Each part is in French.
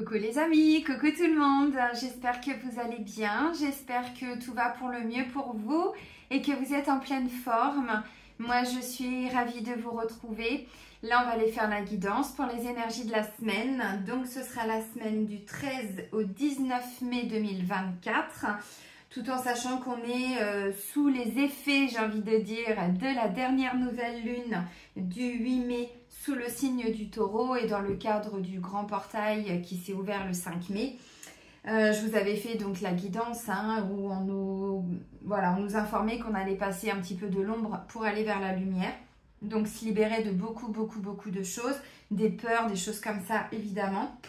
Coucou les amis, coucou tout le monde, j'espère que vous allez bien, j'espère que tout va pour le mieux pour vous et que vous êtes en pleine forme. Moi je suis ravie de vous retrouver. Là on va aller faire la guidance pour les énergies de la semaine. Donc ce sera la semaine du 13 au 19 mai 2024. Tout en sachant qu'on est sous les effets, j'ai envie de dire, de la dernière nouvelle lune du 8 mai sous le signe du taureau et dans le cadre du grand portail qui s'est ouvert le 5 mai. Je vous avais fait donc la guidance où on nous informait qu'on allait passer un petit peu de l'ombre pour aller vers la lumière. Donc se libérer de beaucoup de choses, des peurs, des choses comme ça évidemment.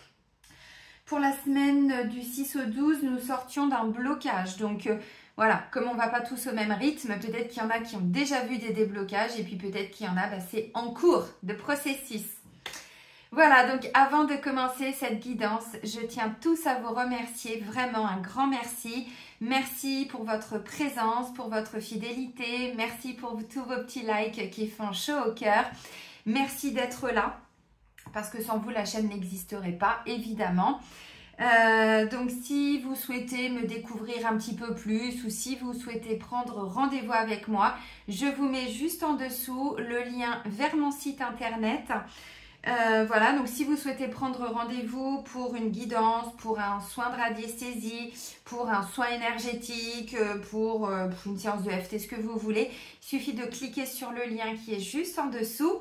Pour la semaine du 6 au 12, nous sortions d'un blocage. Donc voilà, comme on ne va pas tous au même rythme, peut-être qu'il y en a qui ont déjà vu des déblocages et puis peut-être qu'il y en a, c'est en cours de processus. Voilà, donc avant de commencer cette guidance, je tiens tous à vous remercier, vraiment un grand merci. Merci pour votre présence, pour votre fidélité, merci pour tous vos petits likes qui font chaud au cœur. Merci d'être là. Parce que sans vous, la chaîne n'existerait pas, évidemment. Donc, si vous souhaitez me découvrir un petit peu plus ou si vous souhaitez prendre rendez-vous avec moi, je vous mets juste en dessous le lien vers mon site internet. Voilà, donc si vous souhaitez prendre rendez-vous pour une guidance, pour un soin de radiesthésie, pour un soin énergétique, pour une séance de FT, ce que vous voulez, il suffit de cliquer sur le lien qui est juste en dessous.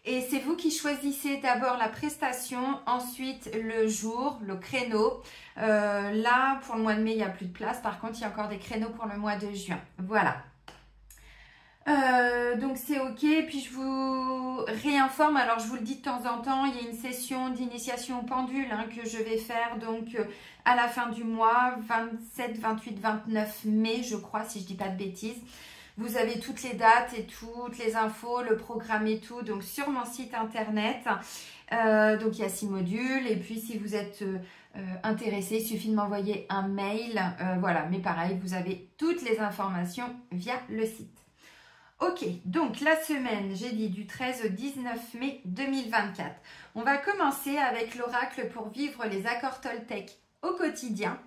Et c'est vous qui choisissez d'abord la prestation, ensuite le jour, le créneau. Là, pour le mois de mai, il n'y a plus de place. Par contre, il y a encore des créneaux pour le mois de juin. Voilà. Donc, c'est OK. Puis, je vous réinforme. Alors, je vous le dis de temps en temps, il y a une session d'initiation au pendule que je vais faire donc à la fin du mois, 27, 28, 29 mai, je crois, si je ne dis pas de bêtises. Vous avez toutes les dates et toutes les infos, le programme et tout, donc sur mon site internet. Donc il y a 6 modules et puis si vous êtes intéressé, il suffit de m'envoyer un mail. Voilà, mais pareil, vous avez toutes les informations via le site. Ok, donc la semaine, j'ai dit du 13 au 19 mai 2024. On va commencer avec l'oracle pour vivre les accords Toltec au quotidien.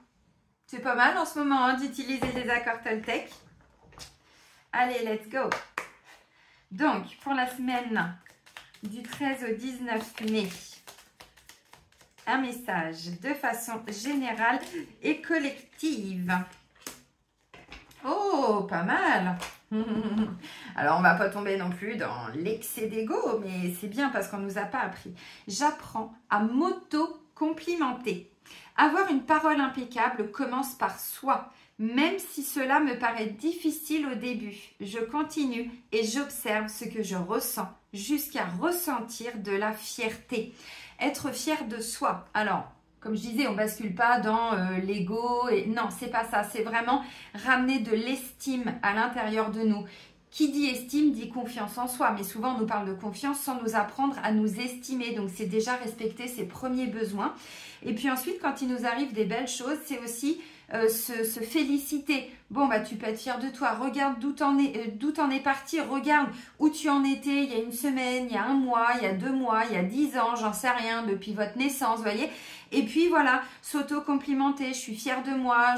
C'est pas mal en ce moment d'utiliser les accords Toltec. Allez, let's go. Donc, pour la semaine du 13 au 19 mai, un message de façon générale et collective. Oh, pas mal. Alors, on ne va pas tomber non plus dans l'excès d'ego, mais c'est bien parce qu'on ne nous a pas appris. J'apprends à m'auto-complimenter. Avoir une parole impeccable commence par soi. Même si cela me paraît difficile au début, je continue et j'observe ce que je ressens jusqu'à ressentir de la fierté. Être fier de soi. Alors, comme je disais, on ne bascule pas dans l'ego. Non, c'est pas ça. C'est vraiment ramener de l'estime à l'intérieur de nous. Qui dit estime dit confiance en soi. Mais souvent, on nous parle de confiance sans nous apprendre à nous estimer. Donc, c'est déjà respecter ses premiers besoins. Et puis ensuite, quand il nous arrive des belles choses, c'est aussi se féliciter. Bon, tu peux être fier de toi. Regarde d'où t'en es parti. Regarde où tu en étais il y a une semaine, il y a un mois, il y a 2 mois, il y a 10 ans, j'en sais rien, depuis votre naissance, vous voyez. Et puis voilà, s'auto-complimenter. Je suis fière de moi,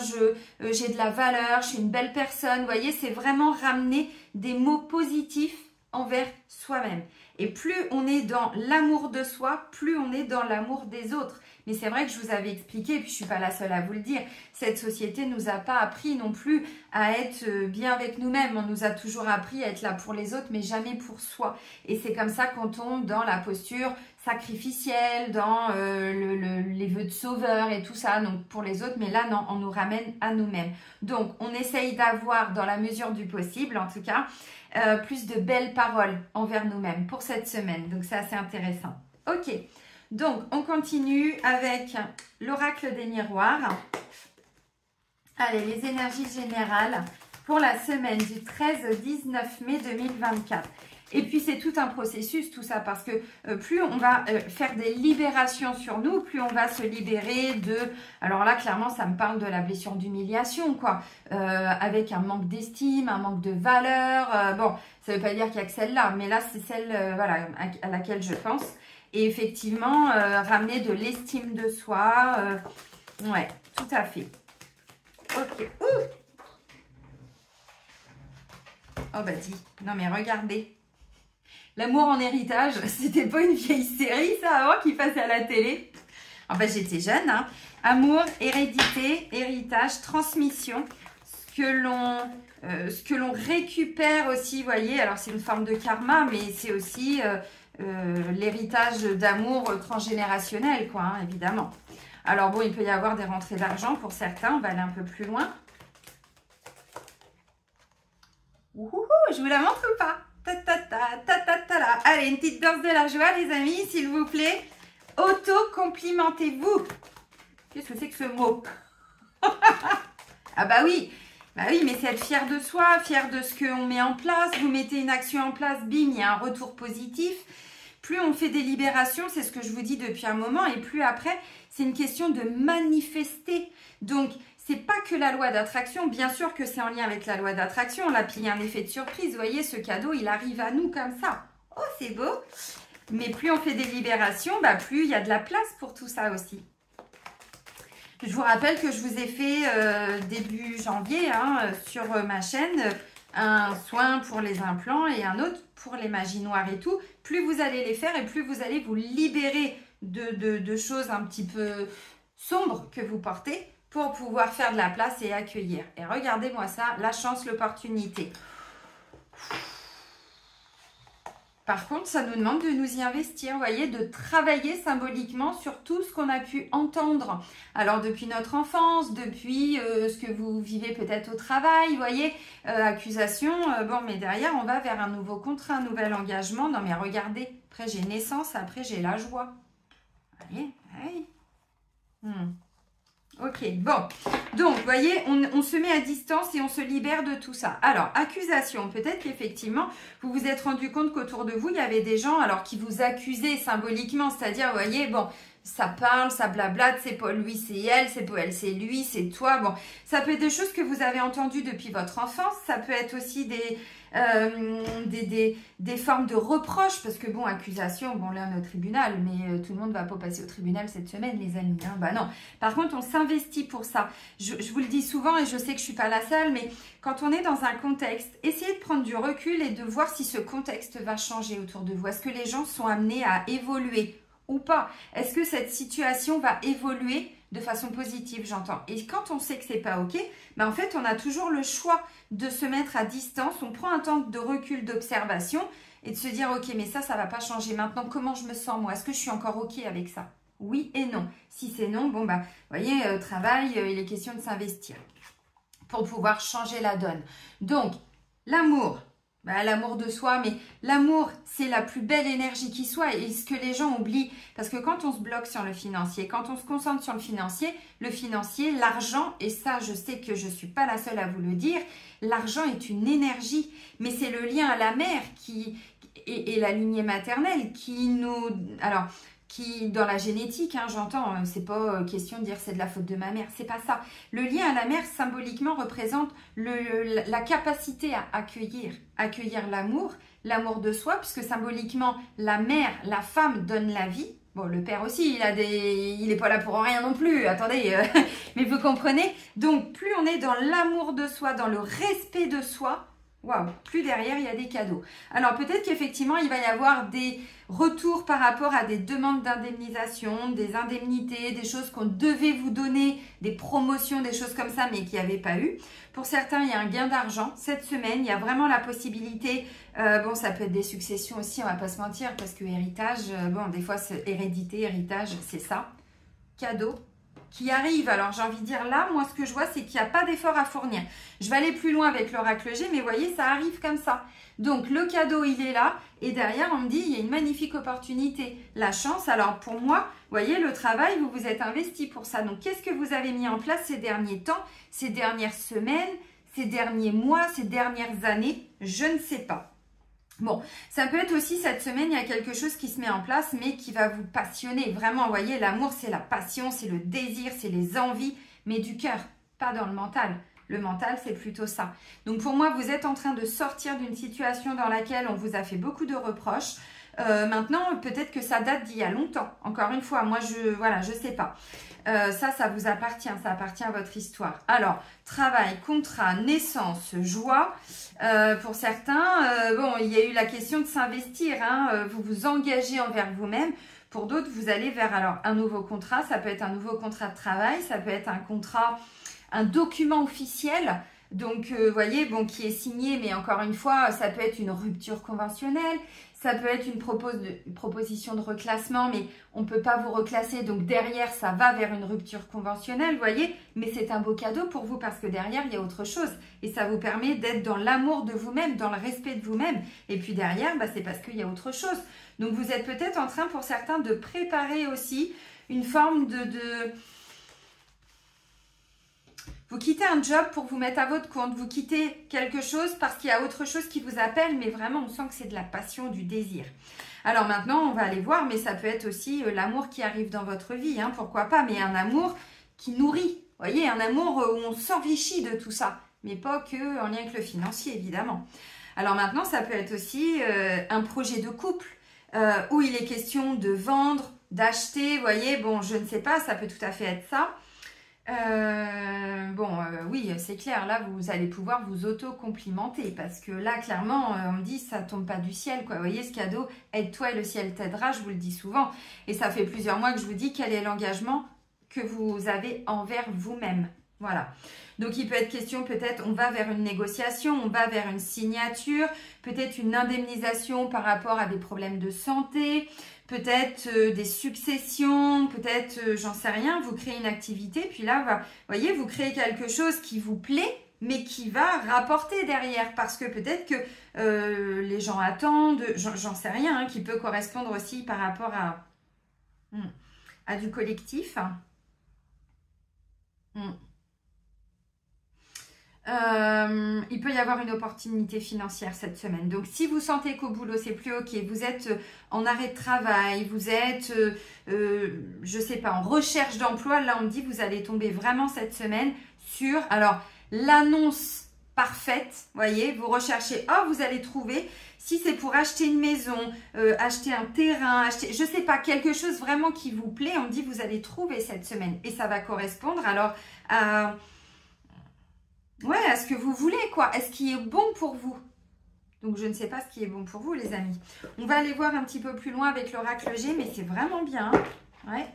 j'ai de la valeur, je suis une belle personne. Vous voyez, c'est vraiment ramener des mots positifs envers soi-même. Et plus on est dans l'amour de soi, plus on est dans l'amour des autres. Mais c'est vrai que je vous avais expliqué, et puis je ne suis pas la seule à vous le dire, cette société ne nous a pas appris non plus à être bien avec nous-mêmes. On nous a toujours appris à être là pour les autres, mais jamais pour soi. Et c'est comme ça qu'on tombe dans la posture sacrificielle, dans les vœux de sauveur et tout ça, donc pour les autres. Mais là, non, on nous ramène à nous-mêmes. Donc, on essaye d'avoir, dans la mesure du possible, en tout cas, plus de belles paroles envers nous-mêmes pour cette semaine. Donc, c'est assez intéressant. Ok. Donc, on continue avec l'oracle des miroirs. Allez, les énergies générales pour la semaine du 13 au 19 mai 2024. Et puis, c'est tout un processus, tout ça, parce que plus on va faire des libérations sur nous, plus on va se libérer de... Alors là, clairement, ça me parle de la blessure d'humiliation, quoi. Avec un manque d'estime, un manque de valeur. Bon, ça ne veut pas dire qu'il n'y a que celle-là, mais là, c'est celle voilà, à laquelle je pense. et effectivement ramener de l'estime de soi. Ouais, tout à fait. Ok. Oh bah dis, non mais regardez. L'amour en héritage, c'était pas une vieille série ça avant qui passait à la télé. Enfin j'étais jeune, hein. Amour, hérédité, héritage, transmission. Ce que l'on récupère aussi, vous voyez, alors c'est une forme de karma, mais c'est aussi l'héritage d'amour transgénérationnel, quoi, hein, évidemment. Alors bon, il peut y avoir des rentrées d'argent pour certains, on va aller un peu plus loin. Ouhouhou, je vous la montre ou pas? Ta ta ta ta ta ta là. Allez, une petite danse de la joie, les amis, s'il vous plaît. Auto-complimentez-vous. Qu'est-ce que c'est que ce mot? Ah bah oui, mais c'est être fier de soi, fier de ce qu'on met en place. Vous mettez une action en place, bim, il y a un retour positif. Plus on fait des libérations, c'est ce que je vous dis depuis un moment, et plus après, c'est une question de manifester. Donc, c'est pas que la loi d'attraction, bien sûr que c'est en lien avec la loi d'attraction, là, puis il y a un effet de surprise. Vous voyez, ce cadeau, il arrive à nous comme ça. Oh, c'est beau. Mais plus on fait des libérations, bah, plus il y a de la place pour tout ça aussi. Je vous rappelle que je vous ai fait début janvier hein, sur ma chaîne un soin pour les implants et un autre pour les magies noires et tout. Plus vous allez les faire et plus vous allez vous libérer de choses un petit peu sombres que vous portez pour pouvoir faire de la place et accueillir. Et regardez-moi ça, la chance, l'opportunité. Par contre, ça nous demande de nous y investir, vous voyez, de travailler symboliquement sur tout ce qu'on a pu entendre. Alors, depuis notre enfance, depuis ce que vous vivez peut-être au travail, vous voyez, accusation, bon, mais derrière, on va vers un nouveau contrat, un nouvel engagement. Non, mais regardez, après, j'ai naissance, après, j'ai la joie. Vous voyez, Ok, bon, donc, vous voyez, on se met à distance et on se libère de tout ça. Alors, accusation, peut-être qu'effectivement, vous vous êtes rendu compte qu'autour de vous, il y avait des gens alors qui vous accusaient symboliquement, c'est-à-dire, vous voyez, bon, ça parle, ça blablate, c'est pas lui, c'est elle, c'est pas elle, c'est lui, c'est toi. Bon, ça peut être des choses que vous avez entendues depuis votre enfance, ça peut être aussi des formes de reproches, parce que bon, accusation, bon là on est au tribunal, mais tout le monde va pas passer au tribunal cette semaine, les amis, hein, bah non. Par contre, on s'investit pour ça. Je vous le dis souvent, et je sais que je suis pas la seule, mais quand on est dans un contexte, essayez de prendre du recul et de voir si ce contexte va changer autour de vous. Est-ce que les gens sont amenés à évoluer ou pas? Est-ce que cette situation va évoluer de façon positive, j'entends. Et quand on sait que c'est pas ok, ben en fait, on a toujours le choix de se mettre à distance. On prend un temps de recul, d'observation et de se dire, ok, mais ça va pas changer. Maintenant, comment je me sens, moi? Est-ce que je suis encore ok avec ça? Oui et non. Si c'est non, bon, bah, vous voyez, travail, il est question de s'investir pour pouvoir changer la donne. Donc, l'amour. Bah, l'amour de soi, mais l'amour, c'est la plus belle énergie qui soit. Et ce que les gens oublient, parce que quand on se bloque sur le financier, quand on se concentre sur le financier, l'argent, et ça, je sais que je ne suis pas la seule à vous le dire, l'argent est une énergie, mais c'est le lien à la mère et la lignée maternelle qui nous... Alors, qui, dans la génétique, hein, j'entends, c'est pas question de dire c'est de la faute de ma mère, c'est pas ça. Le lien à la mère, symboliquement, représente la capacité à accueillir l'amour de soi, puisque symboliquement, la mère, la femme donne la vie. Bon, le père aussi, il n'est pas là pour rien non plus, attendez, mais vous comprenez. Donc, plus on est dans l'amour de soi, dans le respect de soi, waouh, plus derrière, il y a des cadeaux. Alors, peut-être qu'effectivement, il va y avoir des retours par rapport à des demandes d'indemnisation, des indemnités, des choses qu'on devait vous donner, des promotions, des choses comme ça, mais qui n'y avait pas eu. Pour certains, il y a un gain d'argent. Cette semaine, il y a vraiment la possibilité, bon, ça peut être des successions aussi, on va pas se mentir, parce que héritage, bon, des fois, c'est hérédité, héritage, c'est ça. Cadeau qui arrive. Alors, j'ai envie de dire là, moi, ce que je vois, c'est qu'il n'y a pas d'effort à fournir. Je vais aller plus loin avec l'oracle G, mais vous voyez, ça arrive comme ça. Donc, le cadeau, il est là. Et derrière, on me dit, il y a une magnifique opportunité. La chance, alors pour moi, vous voyez, le travail, vous vous êtes investi pour ça. Donc, qu'est-ce que vous avez mis en place ces derniers temps, ces dernières semaines, ces derniers mois, ces dernières années? Je ne sais pas. Bon, ça peut être aussi cette semaine, il y a quelque chose qui se met en place, mais qui va vous passionner. Vraiment, vous voyez, l'amour, c'est la passion, c'est le désir, c'est les envies, mais du cœur, pas dans le mental. Le mental, c'est plutôt ça. Donc, pour moi, vous êtes en train de sortir d'une situation dans laquelle on vous a fait beaucoup de reproches. Maintenant, peut-être que ça date d'il y a longtemps. Encore une fois, moi, je sais pas. Ça vous appartient, ça appartient à votre histoire. Alors, travail, contrat, naissance, joie. Pour certains, bon, il y a eu la question de s'investir. Hein, vous vous engagez envers vous-même. Pour d'autres, vous allez vers alors un nouveau contrat. Ça peut être un nouveau contrat de travail. Ça peut être un contrat, un document officiel. Donc, vous voyez, bon, qui est signé. Mais encore une fois, ça peut être une rupture conventionnelle. Ça peut être une proposition de reclassement, mais on ne peut pas vous reclasser. Donc, derrière, ça va vers une rupture conventionnelle, vous voyez. Mais c'est un beau cadeau pour vous parce que derrière, il y a autre chose. Et ça vous permet d'être dans l'amour de vous-même, dans le respect de vous-même. Et puis derrière, bah, c'est parce qu'il y a autre chose. Donc, vous êtes peut-être en train, pour certains, de préparer aussi une forme Vous quittez un job pour vous mettre à votre compte. Vous quittez quelque chose parce qu'il y a autre chose qui vous appelle. Mais vraiment, on sent que c'est de la passion, du désir. Alors maintenant, on va aller voir. Mais ça peut être aussi l'amour qui arrive dans votre vie. Hein, pourquoi pas. Mais un amour qui nourrit. Vous voyez, un amour où on s'enrichit de tout ça. Mais pas que en lien avec le financier, évidemment. Alors maintenant, ça peut être aussi un projet de couple. Où il est question de vendre, d'acheter. Vous voyez, bon, je ne sais pas. Ça peut tout à fait être ça. Oui, c'est clair, là vous allez pouvoir vous auto-complimenter parce que là clairement on me dit ça tombe pas du ciel quoi, vous voyez ce cadeau, aide-toi et le ciel t'aidera, je vous le dis souvent et ça fait plusieurs mois que je vous dis quel est l'engagement que vous avez envers vous-même, voilà. Donc il peut être question peut-être on va vers une négociation, on va vers une signature, peut-être une indemnisation par rapport à des problèmes de santé, peut-être des successions, peut-être, j'en sais rien, vous créez une activité, puis là, vous voyez, vous créez quelque chose qui vous plaît, mais qui va rapporter derrière, parce que peut-être que les gens attendent, j'en sais rien, hein, qui peut correspondre aussi par rapport à du collectif. Il peut y avoir une opportunité financière cette semaine. Donc, si vous sentez qu'au boulot, c'est plus OK, vous êtes en arrêt de travail, vous êtes, je sais pas, en recherche d'emploi, là, on me dit vous allez tomber vraiment cette semaine sur, alors, l'annonce parfaite, voyez, vous recherchez, vous allez trouver, si c'est pour acheter une maison, acheter un terrain, acheter, je sais pas, quelque chose vraiment qui vous plaît, on me dit vous allez trouver cette semaine. Et ça va correspondre, alors, à ce que vous voulez, quoi. Est-ce qui est bon pour vous? Donc, je ne sais pas ce qui est bon pour vous, les amis. On va aller voir un petit peu plus loin avec l'oracle G, mais c'est vraiment bien. Ouais.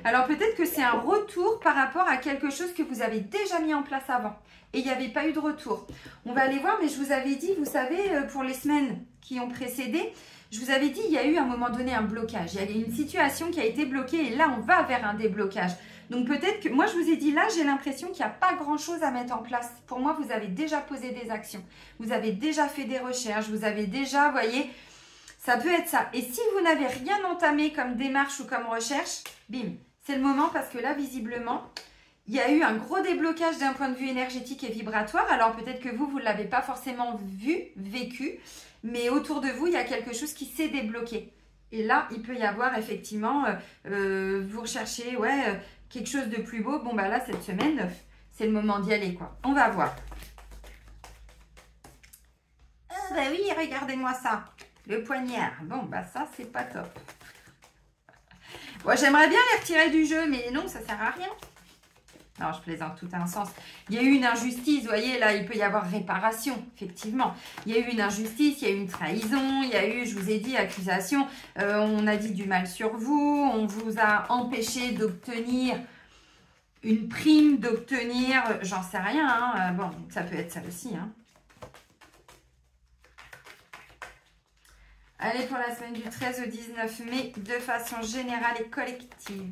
Alors, peut-être que c'est un retour par rapport à quelque chose que vous avez déjà mis en place avant. Et il n'y avait pas eu de retour. On va aller voir, mais je vous avais dit, vous savez, pour les semaines qui ont précédé, je vous avais dit, il y a eu à un moment donné un blocage. Il y a une situation qui a été bloquée et là, on va vers un déblocage. Donc peut-être que, moi je vous ai dit là, j'ai l'impression qu'il n'y a pas grand chose à mettre en place. Pour moi, vous avez déjà posé des actions. Vous avez déjà fait des recherches. Vous avez déjà, vous voyez, ça peut être ça. Et si vous n'avez rien entamé comme démarche ou comme recherche, bim, c'est le moment parce que là, visiblement, il y a eu un gros déblocage d'un point de vue énergétique et vibratoire. Alors peut-être que vous ne l'avez pas forcément vu, vécu, mais autour de vous, il y a quelque chose qui s'est débloqué. Et là, il peut y avoir effectivement, vous recherchez, quelque chose de plus beau. Bon, bah là, cette semaine, c'est le moment d'y aller, quoi. On va voir. Ah, bah oui, regardez-moi ça. Le poignard. Bon, bah ça, c'est pas top. Bon, j'aimerais bien les retirer du jeu, mais non, ça sert à rien. Non, je plaisante, tout a un sens. Il y a eu une injustice, vous voyez, là, il peut y avoir réparation, effectivement. Il y a eu une injustice, il y a eu une trahison, il y a eu, je vous ai dit, accusation. On a dit du mal sur vous, on vous a empêché d'obtenir une prime, d'obtenir, j'en sais rien. Hein. Bon, ça peut être ça aussi. Hein. Allez, pour la semaine du 13 au 19 mai, de façon générale et collective.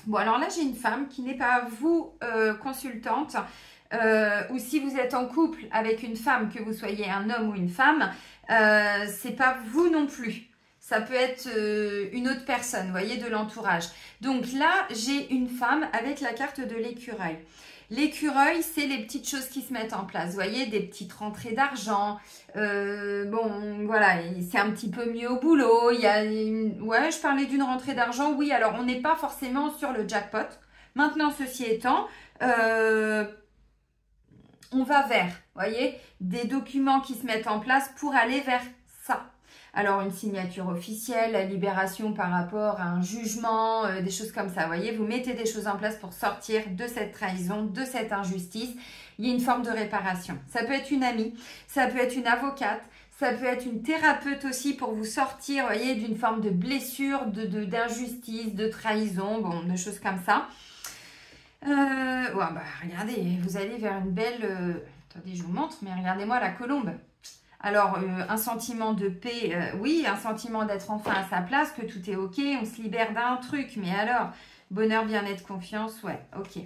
Bon, alors là, j'ai une femme qui n'est pas vous, consultante, ou si vous êtes en couple avec une femme, que vous soyez un homme ou une femme, c'est pas vous non plus. Ça peut être une autre personne, vous voyez, de l'entourage. Donc là, j'ai une femme avec la carte de l'écureuil. L'écureuil, c'est les petites choses qui se mettent en place. Vous voyez, des petites rentrées d'argent. Bon, voilà, c'est un petit peu mieux au boulot. Il y a je parlais d'une rentrée d'argent. Oui, alors on n'est pas forcément sur le jackpot. Maintenant, ceci étant, on va vers, voyez, des documents qui se mettent en place pour aller vers ça. Alors, une signature officielle, la libération par rapport à un jugement, des choses comme ça. Vous voyez, vous mettez des choses en place pour sortir de cette trahison, de cette injustice. Il y a une forme de réparation. Ça peut être une amie, ça peut être une avocate, ça peut être une thérapeute aussi pour vous sortir, vous voyez, d'une forme de blessure, d'injustice, de trahison, bon, de choses comme ça. Ouais, bah, regardez, vous allez vers une belle... attendez, je vous montre, mais regardez-moi la colombe. Alors, un sentiment de paix, oui, un sentiment d'être enfin à sa place, que tout est ok, on se libère d'un truc. Mais alors, bonheur, bien-être, confiance, ouais, ok.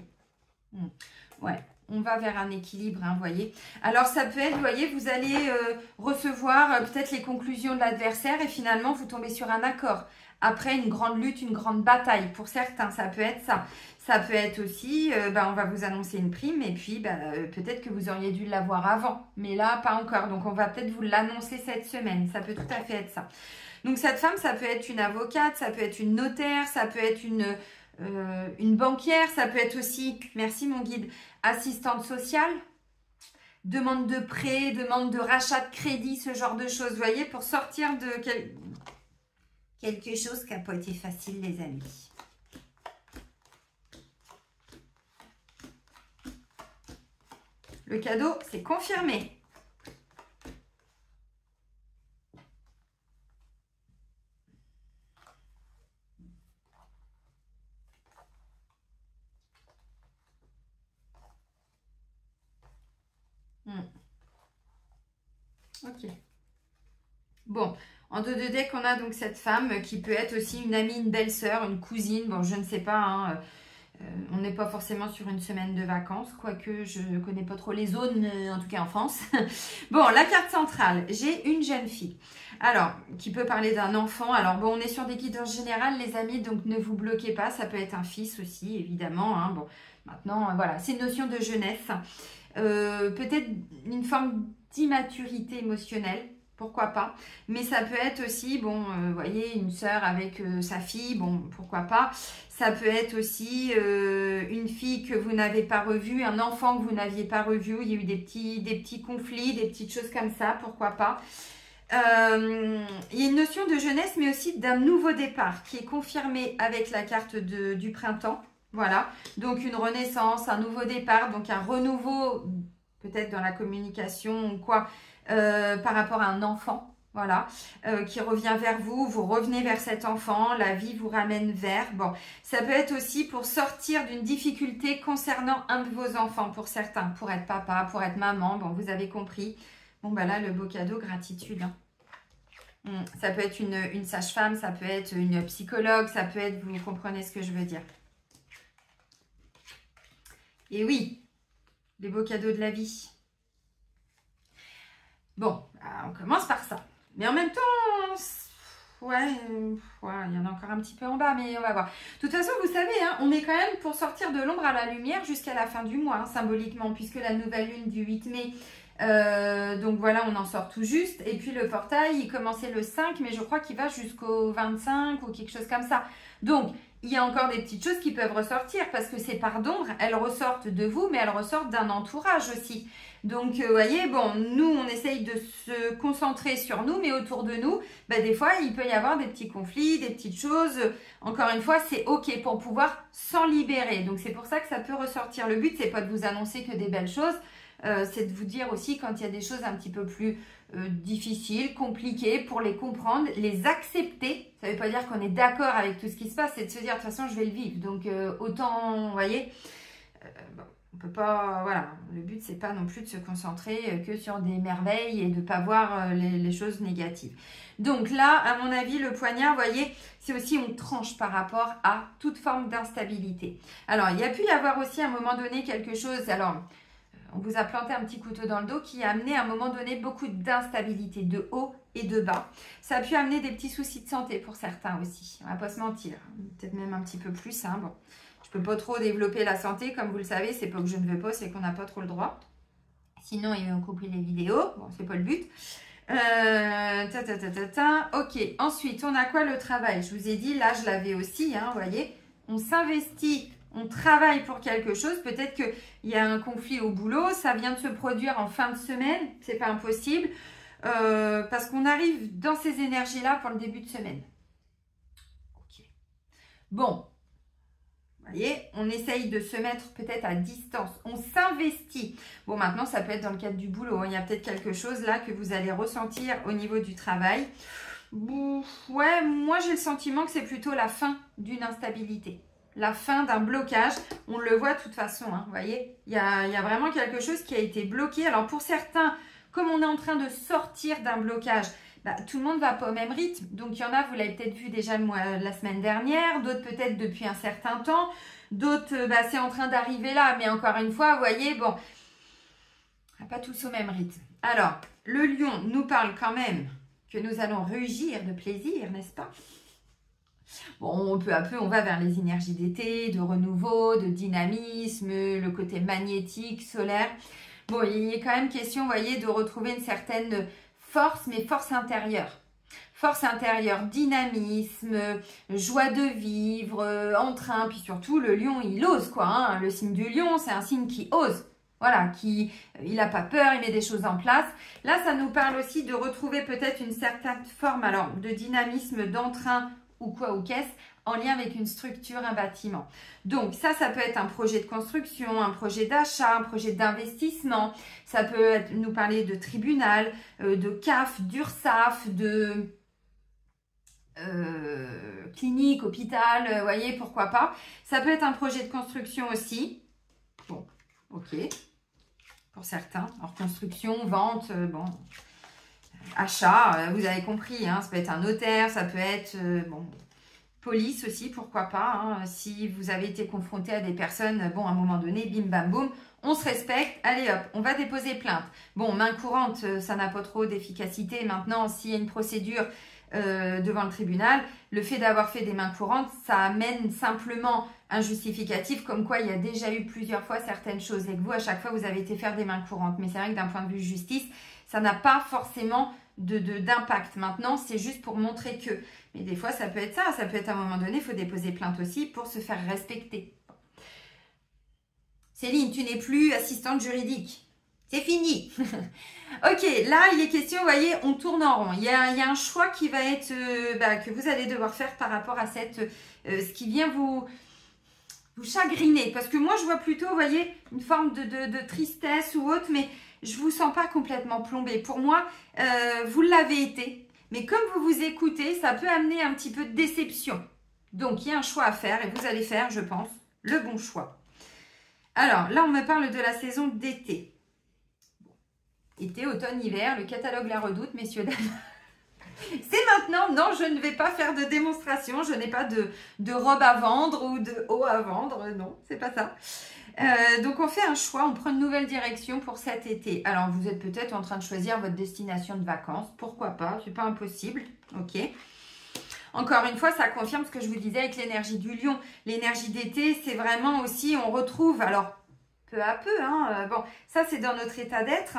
Ouais, on va vers un équilibre, hein, vous voyez. Alors, ça peut être, vous voyez, vous allez recevoir peut-être les conclusions de l'adversaire et finalement, vous tombez sur un accord. Après une grande lutte, une grande bataille, pour certains, ça peut être ça. Ça peut être aussi, on va vous annoncer une prime et puis peut-être que vous auriez dû l'avoir avant. Mais là, pas encore. Donc, on va peut-être vous l'annoncer cette semaine. Ça peut tout à fait être ça. Donc, cette femme, ça peut être une avocate, ça peut être une notaire, ça peut être une banquière, ça peut être aussi, merci mon guide, assistante sociale, demande de prêt, demande de rachat de crédit, ce genre de choses, vous voyez, pour sortir de quelque chose qui n'a pas été facile, les amis. Le cadeau, c'est confirmé. Ok. Bon, en dos de deck, on a donc cette femme qui peut être aussi une amie, une belle-sœur, une cousine. Bon, je ne sais pas, hein, on n'est pas forcément sur une semaine de vacances, quoique je ne connais pas trop les zones, en tout cas en France. Bon, la carte centrale, j'ai une jeune fille. Alors, qui peut parler d'un enfant. Alors, bon, on est sur des guidances générales, les amis, donc ne vous bloquez pas. Ça peut être un fils aussi, évidemment. Hein. Bon, maintenant, voilà, c'est une notion de jeunesse. Peut-être une forme d'immaturité émotionnelle. Pourquoi pas, mais ça peut être aussi, bon, vous voyez, une sœur avec sa fille, bon, pourquoi pas. Ça peut être aussi une fille que vous n'avez pas revue, un enfant que vous n'aviez pas revu, il y a eu des petits conflits, des petites choses comme ça, pourquoi pas. Il y a une notion de jeunesse, mais aussi d'un nouveau départ qui est confirmé avec la carte du printemps. Voilà, donc une renaissance, un nouveau départ, donc un renouveau, peut-être dans la communication ou quoi, par rapport à un enfant, voilà, qui revient vers vous, vous revenez vers cet enfant, la vie vous ramène vers. Bon, ça peut être aussi pour sortir d'une difficulté concernant un de vos enfants, pour certains, pour être papa, pour être maman, bon, vous avez compris. Bon, bah là, le beau cadeau, gratitude. Hein. Ça peut être une sage-femme, ça peut être une psychologue, ça peut être, vous comprenez ce que je veux dire. Et oui, les beaux cadeaux de la vie. Bon, on commence par ça. Mais en même temps, ouais, il y en a encore un petit peu en bas, mais on va voir. De toute façon, vous savez, hein, on est quand même pour sortir de l'ombre à la lumière jusqu'à la fin du mois, hein, symboliquement, puisque la nouvelle lune du 8 mai, donc voilà, on en sort tout juste. Et puis le portail, il commençait le 5, mais je crois qu'il va jusqu'au 25 ou quelque chose comme ça. Donc, il y a encore des petites choses qui peuvent ressortir parce que ces parts d'ombre, elles ressortent de vous, mais elles ressortent d'un entourage aussi. Donc, vous voyez, bon, nous, on essaye de se concentrer sur nous, mais autour de nous, des fois, il peut y avoir des petits conflits, des petites choses. Encore une fois, c'est OK pour pouvoir s'en libérer. Donc, c'est pour ça que ça peut ressortir. Le but, c'est pas de vous annoncer que des belles choses, c'est de vous dire aussi quand il y a des choses un petit peu plus difficiles, compliquées, pour les comprendre, les accepter. Ça ne veut pas dire qu'on est d'accord avec tout ce qui se passe, c'est de se dire, de toute façon, je vais le vivre. Donc, autant, vous voyez, bon. On peut pas, voilà, le but c'est pas non plus de se concentrer que sur des merveilles et de pas voir les choses négatives. Donc là, à mon avis, le poignard, vous voyez, c'est aussi on tranche par rapport à toute forme d'instabilité. Alors, il y a pu y avoir aussi à un moment donné quelque chose, alors on vous a planté un petit couteau dans le dos qui a amené à un moment donné beaucoup d'instabilité de haut et de bas. Ça a pu amener des petits soucis de santé pour certains aussi, on va pas se mentir, peut-être même un petit peu plus, hein, bon. Je ne peux pas trop développer la santé, comme vous le savez, c'est pas que je ne veux pas, c'est qu'on n'a pas trop le droit. Sinon, ils vont couper les vidéos. Bon, c'est pas le but. Ok, ensuite, on a quoi le travail? Je vous ai dit, là, je l'avais aussi, hein, vous voyez. On s'investit, on travaille pour quelque chose. Peut-être qu'il y a un conflit au boulot, ça vient de se produire en fin de semaine, c'est pas impossible, parce qu'on arrive dans ces énergies-là pour le début de semaine. Ok. Bon, vous voyez, on essaye de se mettre peut-être à distance, on s'investit. Bon, maintenant, ça peut être dans le cadre du boulot, il y a peut-être quelque chose là que vous allez ressentir au niveau du travail. Ouais, moi j'ai le sentiment que c'est plutôt la fin d'une instabilité. La fin d'un blocage, on le voit de toute façon, hein, vous voyez, il y a vraiment quelque chose qui a été bloqué. Alors pour certains, comme on est en train de sortir d'un blocage, tout le monde ne va pas au même rythme. Donc il y en a, vous l'avez peut-être vu déjà la semaine dernière, d'autres peut-être depuis un certain temps, d'autres c'est en train d'arriver là, mais encore une fois, vous voyez, bon, on n'a pas tous au même rythme. Alors, le lion nous parle quand même que nous allons rugir de plaisir, n'est-ce pas? Bon, peu à peu, on va vers les énergies d'été, de renouveau, de dynamisme, le côté magnétique, solaire. Bon, il est quand même question, vous voyez, de retrouver une certaine force, mais force intérieure. Force intérieure, dynamisme, joie de vivre, entrain, puis surtout, le lion, il ose, quoi. Hein. Le signe du lion, c'est un signe qui ose. Voilà, il n'a pas peur, il met des choses en place. Là, ça nous parle aussi de retrouver peut-être une certaine forme alors de dynamisme, d'entrain ou quoi ou qu'est-ce, en lien avec une structure, un bâtiment. Donc ça peut être un projet de construction, un projet d'achat, un projet d'investissement. Ça peut nous parler de tribunal, de CAF, d'URSSAF, de clinique, hôpital, vous voyez, pourquoi pas. Ça peut être un projet de construction aussi. Bon, ok. Pour certains. Alors, construction, vente, bon, achat, vous avez compris, hein, ça peut être un notaire, ça peut être, bon, police aussi, pourquoi pas. Hein, si vous avez été confronté à des personnes, bon, à un moment donné, bim, bam, boum, on se respecte, allez hop, on va déposer plainte. Bon, main courante, ça n'a pas trop d'efficacité. Maintenant, s'il y a une procédure devant le tribunal, le fait d'avoir fait des mains courantes, ça amène simplement un justificatif comme quoi il y a déjà eu plusieurs fois certaines choses et que vous, à chaque fois, vous avez été faire des mains courantes. Mais c'est vrai que d'un point de vue justice, ça n'a pas forcément d'impact. Maintenant, c'est juste pour montrer que. Mais des fois, ça peut être ça. Ça peut être à un moment donné, il faut déposer plainte aussi pour se faire respecter. Céline, tu n'es plus assistante juridique. C'est fini. Ok, là, il est question, vous voyez, on tourne en rond. Il y a un choix qui va être, que vous allez devoir faire par rapport à ce qui vient vous chagriner. Parce que moi, je vois plutôt, vous voyez, une forme de tristesse ou autre, mais je ne vous sens pas complètement plombé. Pour moi, vous l'avez été. Mais comme vous vous écoutez, ça peut amener un petit peu de déception. Donc, il y a un choix à faire et vous allez faire, je pense, le bon choix. Alors, là, on me parle de la saison d'été. Été, automne, hiver, le catalogue La Redoute, messieurs, dames. C'est maintenant. Non, je ne vais pas faire de démonstration. Je n'ai pas de robe à vendre ou de haut à vendre. Non, c'est pas ça. Donc, on fait un choix. On prend une nouvelle direction pour cet été. Alors, vous êtes peut-être en train de choisir votre destination de vacances. Pourquoi pas? C'est pas impossible. Ok. Encore une fois, ça confirme ce que je vous disais avec l'énergie du lion. L'énergie d'été, c'est vraiment aussi, on retrouve, alors, peu à peu, hein, bon, ça, c'est dans notre état d'être.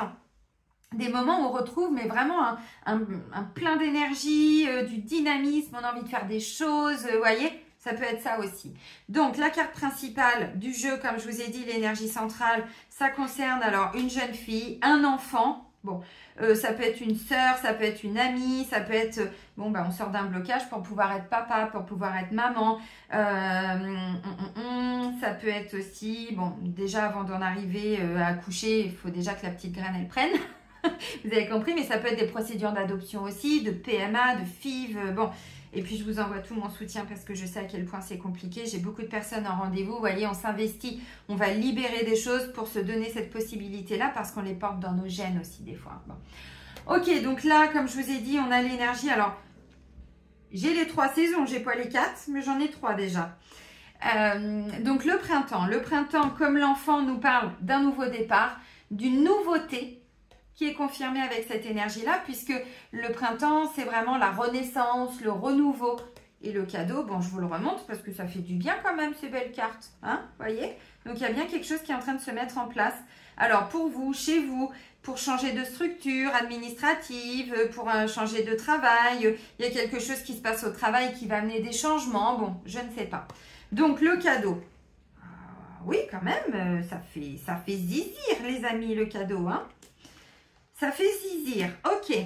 Des moments où on retrouve mais vraiment un plein d'énergie, du dynamisme, on a envie de faire des choses, vous voyez, ça peut être ça aussi. Donc la carte principale du jeu, comme je vous ai dit, l'énergie centrale, ça concerne alors une jeune fille, un enfant, bon, ça peut être une sœur, ça peut être une amie, ça peut être, bon on sort d'un blocage pour pouvoir être papa, pour pouvoir être maman, ça peut être aussi, bon déjà avant d'en arriver à accoucher, il faut déjà que la petite graine elle prenne. Vous avez compris, mais ça peut être des procédures d'adoption aussi, de PMA, de FIV, bon. Et puis, je vous envoie tout mon soutien parce que je sais à quel point c'est compliqué. J'ai beaucoup de personnes en rendez-vous. Vous voyez, on s'investit, on va libérer des choses pour se donner cette possibilité-là parce qu'on les porte dans nos gènes aussi des fois. Bon. Ok, donc là, comme je vous ai dit, on a l'énergie. Alors, j'ai les 3 saisons, j'ai pas les 4, mais j'en ai 3 déjà. Donc, le printemps, comme l'enfant nous parle d'un nouveau départ, d'une nouveauté, qui est confirmé avec cette énergie-là, puisque le printemps, c'est vraiment la renaissance, le renouveau. Et le cadeau, bon, je vous le remonte parce que ça fait du bien quand même, ces belles cartes. Hein, voyez? Donc, il y a bien quelque chose qui est en train de se mettre en place. Alors, pour vous, chez vous, pour changer de structure administrative, pour changer de travail, il y a quelque chose qui se passe au travail qui va amener des changements. Bon, je ne sais pas. Donc, le cadeau. oui, quand même, ça fait zizir, les amis, le cadeau, hein. Ça fait zizir. Ok.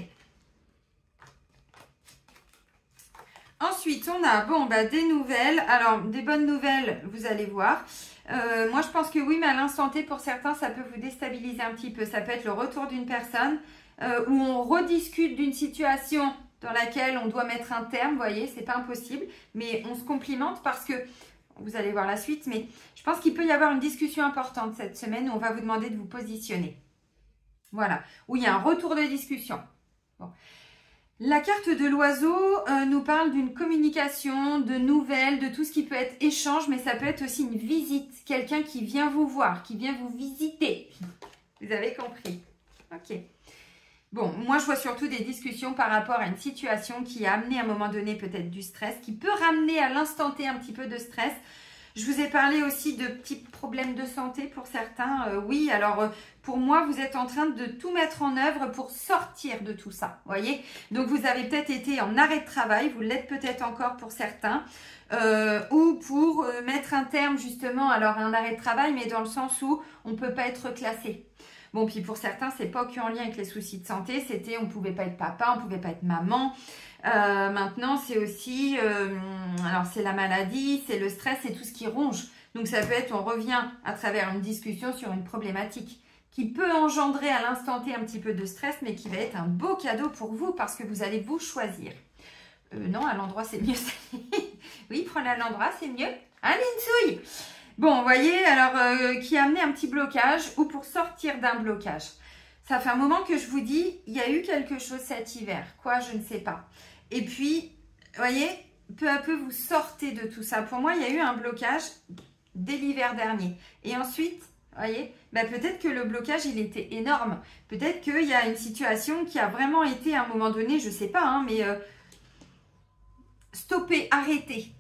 Ensuite, on a, bon, bah, des nouvelles. Alors, des bonnes nouvelles, vous allez voir. Moi, je pense que oui, mais à l'instant T, pour certains, ça peut vous déstabiliser un petit peu. Ça peut être le retour d'une personne où on rediscute d'une situation dans laquelle on doit mettre un terme. Vous voyez, c'est pas impossible. Mais on se complimente parce que, vous allez voir la suite, mais je pense qu'il peut y avoir une discussion importante cette semaine où on va vous demander de vous positionner. Voilà, où il y a un retour de discussion. Bon. La carte de l'oiseau nous parle d'une communication, de nouvelles, de tout ce qui peut être échange, mais ça peut être aussi une visite. Quelqu'un qui vient vous voir, qui vient vous visiter. Vous avez compris. Ok. Bon, moi je vois surtout des discussions par rapport à une situation qui a amené à un moment donné peut-être du stress, qui peut ramener à l'instant T un petit peu de stress. Je vous ai parlé aussi de petits problèmes de santé pour certains. Oui, alors pour moi, vous êtes en train de tout mettre en œuvre pour sortir de tout ça. Voyez? Donc, vous avez peut-être été en arrêt de travail. Vous l'êtes peut-être encore pour certains. Ou pour mettre un terme justement, alors un arrêt de travail, mais dans le sens où on ne peut pas être classé. Bon, puis pour certains, c'est pas qu'en lien avec les soucis de santé. C'était on ne pouvait pas être papa, on ne pouvait pas être maman. Maintenant, c'est aussi, alors c'est la maladie, c'est le stress, c'est tout ce qui ronge. Donc, ça peut être, on revient à travers une discussion sur une problématique qui peut engendrer à l'instant T un petit peu de stress, mais qui va être un beau cadeau pour vous parce que vous allez vous choisir. Non, à l'endroit, c'est mieux. Oui, prenez à l'endroit, c'est mieux. Allez, une souille. Bon, vous voyez, alors, qui a amené un petit blocage ou pour sortir d'un blocage. Ça fait un moment que je vous dis, il y a eu quelque chose cet hiver. Quoi, je ne sais pas. Et puis, vous voyez, peu à peu, vous sortez de tout ça. Pour moi, il y a eu un blocage dès l'hiver dernier. Et ensuite, vous voyez, bah, peut-être que le blocage, il était énorme. Peut-être qu'il y a une situation qui a vraiment été, à un moment donné, je ne sais pas, hein, mais stoppé, arrêté.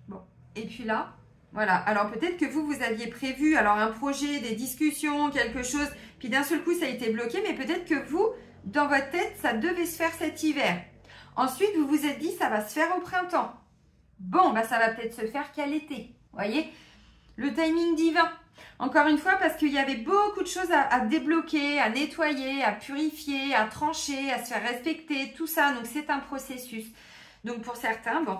Bon, et puis là, voilà. Alors, peut-être que vous aviez prévu alors un projet, des discussions, quelque chose, puis d'un seul coup, ça a été bloqué, mais peut-être que vous, dans votre tête, ça devait se faire cet hiver. Ensuite, vous vous êtes dit, ça va se faire au printemps. Bon, bah, ça va peut-être se faire qu'à l'été. Vous voyez, le timing divin. Encore une fois, parce qu'il y avait beaucoup de choses à débloquer, à nettoyer, à purifier, à trancher, à se faire respecter, tout ça. Donc, c'est un processus. Donc, pour certains, bon,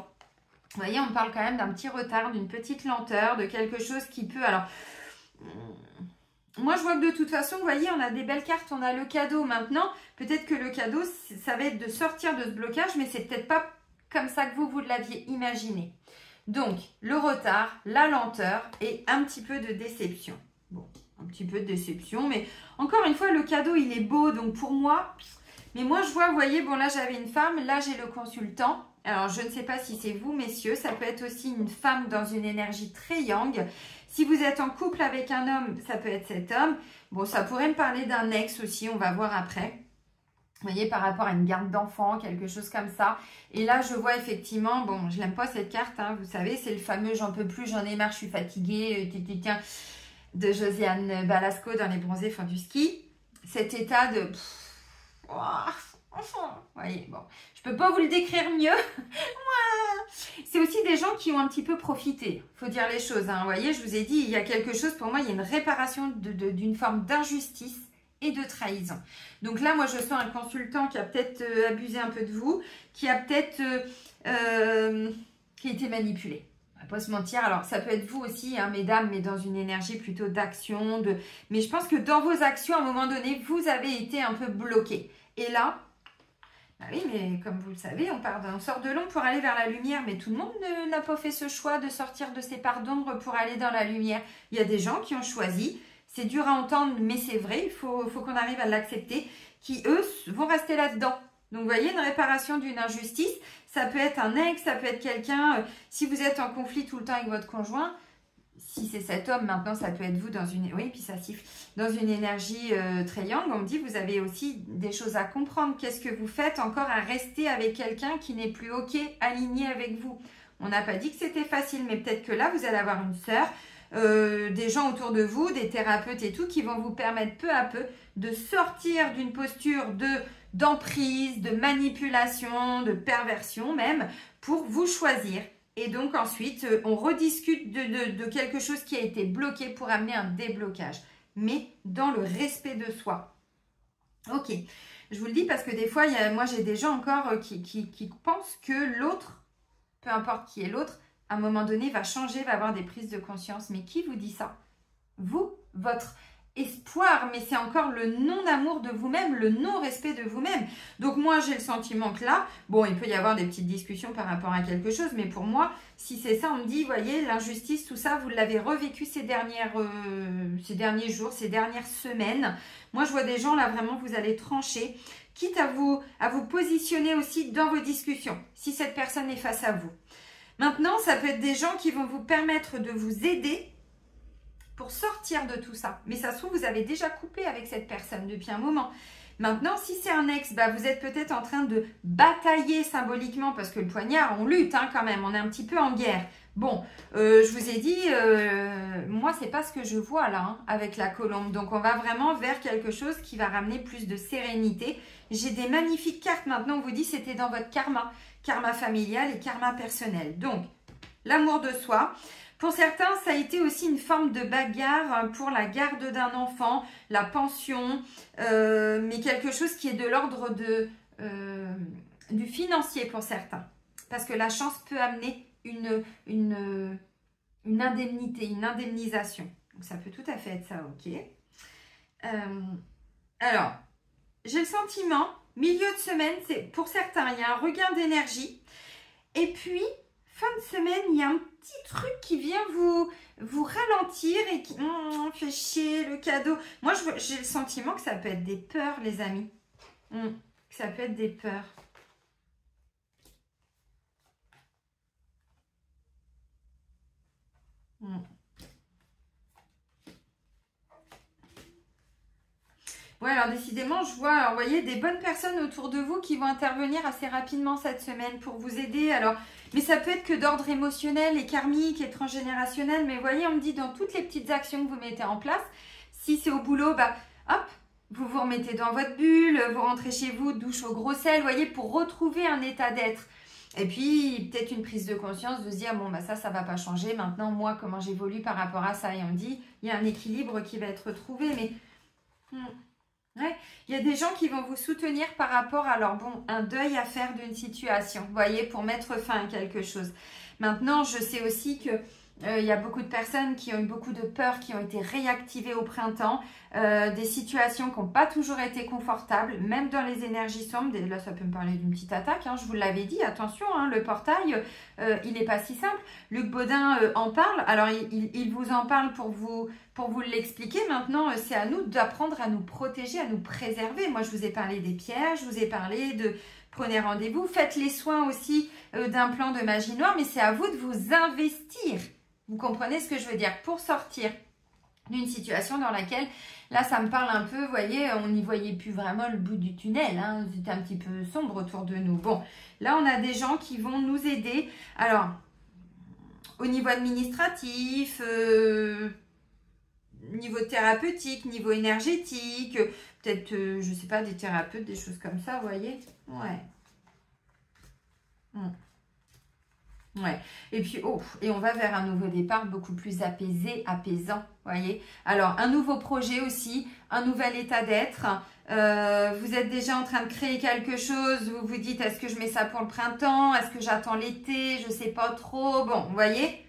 vous voyez, on parle quand même d'un petit retard, d'une petite lenteur, de quelque chose qui peut... Alors, moi, je vois que de toute façon, vous voyez, on a des belles cartes, on a le cadeau maintenant. Peut-être que le cadeau, ça va être de sortir de ce blocage, mais c'est peut-être pas comme ça que vous l'aviez imaginé. Donc, le retard, la lenteur et un petit peu de déception. Bon, un petit peu de déception, mais encore une fois, le cadeau, il est beau. Donc, pour moi, mais moi, je vois, vous voyez, bon, là, j'avais une femme, là, j'ai le consultant. Alors, je ne sais pas si c'est vous, messieurs, ça peut être aussi une femme dans une énergie très yang. Si vous êtes en couple avec un homme, ça peut être cet homme. Bon, ça pourrait me parler d'un ex aussi, on va voir après. Vous voyez, par rapport à une garde d'enfants, quelque chose comme ça. Et là, je vois effectivement, bon, je n'aime pas cette carte, hein, vous savez, c'est le fameux « j'en peux plus, j'en ai marre, je suis fatiguée » de Josiane Balasco dans Les Bronzés font du ski. Cet état de... Vous voyez, bon, je peux pas vous le décrire mieux. C'est aussi des gens qui ont un petit peu profité. Il faut dire les choses, hein. Vous voyez, je vous ai dit, il y a quelque chose, pour moi, il y a une réparation d'une forme d'injustice et de trahison. Donc là, moi, je sens un consultant qui a peut-être abusé un peu de vous, qui a peut-être qui a été manipulé. On va pas se mentir. Alors, ça peut être vous aussi, hein, mesdames, mais dans une énergie plutôt d'action. Mais je pense que dans vos actions, à un moment donné, vous avez été un peu bloqué. Et là, bah oui, mais comme vous le savez, on sort de l'ombre pour aller vers la lumière. Mais tout le monde n'a pas fait ce choix de sortir de ses parts d'ombre pour aller dans la lumière. Il y a des gens qui ont choisi. C'est dur à entendre, mais c'est vrai, il faut qu'on arrive à l'accepter, qui, eux, vont rester là-dedans. Donc, vous voyez, une réparation d'une injustice, ça peut être un ex, ça peut être quelqu'un, si vous êtes en conflit tout le temps avec votre conjoint, si c'est cet homme, maintenant, ça peut être vous dans une... Oui, puis ça siffle. Dans une énergie très yang, on me dit, vous avez aussi des choses à comprendre. Qu'est-ce que vous faites encore à rester avec quelqu'un qui n'est plus OK, aligné avec vous? On n'a pas dit que c'était facile, mais peut-être que là, vous allez avoir une sœur, des gens autour de vous, des thérapeutes et tout, qui vont vous permettre peu à peu de sortir d'une posture d'emprise, de manipulation, de perversion même, pour vous choisir Et donc ensuite, on rediscute de quelque chose qui a été bloqué pour amener un déblocage. Mais dans le respect de soi. Ok, je vous le dis parce que des fois, moi j'ai des gens encore qui pensent que l'autre, peu importe qui est l'autre, à un moment donné va changer, va avoir des prises de conscience. Mais qui vous dit ça? Vous, votre espoir, mais c'est encore le non-amour de vous-même, le non-respect de vous-même. Donc moi, j'ai le sentiment que là, bon, il peut y avoir des petites discussions par rapport à quelque chose, mais pour moi, si c'est ça, on me dit, voyez, l'injustice, tout ça, vous l'avez revécu ces derniers jours, ces dernières semaines. Moi, je vois des gens, là, vraiment, vous allez trancher, quitte à vous positionner aussi dans vos discussions, si cette personne est face à vous. Maintenant, ça peut être des gens qui vont vous permettre de vous aider pour sortir de tout ça. Mais ça se trouve, vous avez déjà coupé avec cette personne depuis un moment. Maintenant, si c'est un ex, bah, vous êtes peut-être en train de batailler symboliquement parce que le poignard, on lutte quand même, on est un petit peu en guerre. Bon, je vous ai dit, moi, c'est pas ce que je vois là avec la colombe. Donc, on va vraiment vers quelque chose qui va ramener plus de sérénité. J'ai des magnifiques cartes maintenant, on vous dit c'était dans votre karma familial et karma personnel. Donc, l'amour de soi. Pour certains, ça a été aussi une forme de bagarre pour la garde d'un enfant, la pension, mais quelque chose qui est de l'ordre du financier pour certains. Parce que la chance peut amener une indemnité, une indemnisation. Donc ça peut tout à fait être ça, ok. Alors, j'ai le sentiment, milieu de semaine, c'est pour certains, il y a un regain d'énergie. Et puis, fin de semaine, il y a un petit truc qui vient vous ralentir et qui fait chier le cadeau. Moi, j'ai le sentiment que ça peut être des peurs, les amis. Que ça peut être des peurs. Ouais, alors décidément, je vois, alors, vous voyez, des bonnes personnes autour de vous qui vont intervenir assez rapidement cette semaine pour vous aider. Alors, mais ça peut être que d'ordre émotionnel et karmique et transgénérationnel. Mais vous voyez, on me dit dans toutes les petites actions que vous mettez en place, si c'est au boulot, bah hop, vous vous remettez dans votre bulle, vous rentrez chez vous, douche au gros sel, vous voyez, pour retrouver un état d'être. Et puis, peut-être une prise de conscience de se dire, bon, bah ça va pas changer. Maintenant, moi, comment j'évolue par rapport à ça? Et on dit, il y a un équilibre qui va être trouvé, mais... Ouais, il y a des gens qui vont vous soutenir par rapport à un deuil à faire d'une situation, vous voyez, pour mettre fin à quelque chose. Maintenant, je sais aussi que il y a beaucoup de personnes qui ont eu beaucoup de peurs, qui ont été réactivées au printemps, des situations qui n'ont pas toujours été confortables, même dans les énergies sombres. Là, ça peut me parler d'une petite attaque, je vous l'avais dit, attention, le portail, il n'est pas si simple. Luc Baudin en parle, alors il vous en parle pour vous l'expliquer. Maintenant, c'est à nous d'apprendre à nous protéger, à nous préserver. Moi, je vous ai parlé des pierres, je vous ai parlé de... Prenez rendez-vous, faites les soins aussi d'un plan de magie noire, mais c'est à vous de vous investir. Vous comprenez ce que je veux dire? Pour sortir d'une situation dans laquelle, là, ça me parle un peu, vous voyez, on n'y voyait plus vraiment le bout du tunnel. C'était un petit peu sombre autour de nous. Bon, là, on a des gens qui vont nous aider. Alors, au niveau administratif... niveau thérapeutique, niveau énergétique, peut-être, je sais pas, des thérapeutes, des choses comme ça, vous voyez? Ouais. Ouais. Et puis, et on va vers un nouveau départ beaucoup plus apaisé, apaisant, vous voyez? Alors, un nouveau projet aussi, un nouvel état d'être. Vous êtes déjà en train de créer quelque chose, vous vous dites, est-ce que je mets ça pour le printemps? Est-ce que j'attends l'été? Je sais pas trop. Bon, vous voyez?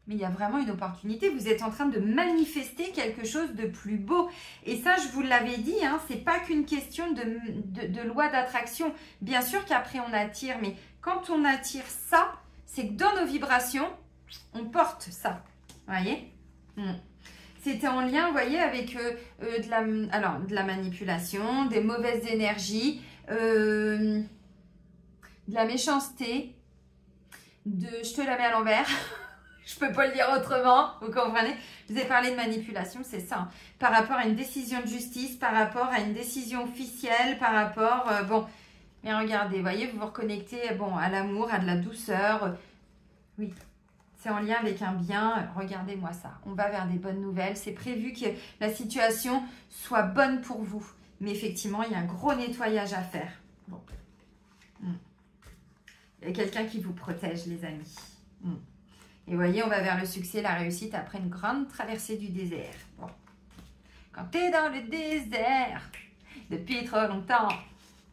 Mais il y a vraiment une opportunité. Vous êtes en train de manifester quelque chose de plus beau. Et ça, je vous l'avais dit, c'est pas qu'une question de loi d'attraction. Bien sûr qu'après, on attire. Mais quand on attire ça, c'est que dans nos vibrations, on porte ça. Vous voyez? C'était en lien, vous voyez, avec de la manipulation, des mauvaises énergies, de la méchanceté, je te la mets à l'envers. Je peux pas le dire autrement, vous comprenez? Je vous ai parlé de manipulation, c'est ça. Par rapport à une décision de justice, par rapport à une décision officielle, par rapport... mais regardez, vous voyez, vous vous reconnectez à l'amour, à de la douceur. Oui, c'est en lien avec un bien. Regardez-moi ça. On va vers des bonnes nouvelles. C'est prévu que la situation soit bonne pour vous. Mais effectivement, il y a un gros nettoyage à faire. Bon. Il y a quelqu'un qui vous protège, les amis. Et vous voyez, on va vers le succès, la réussite après une grande traversée du désert. Bon. Quand tu es dans le désert, depuis trop longtemps,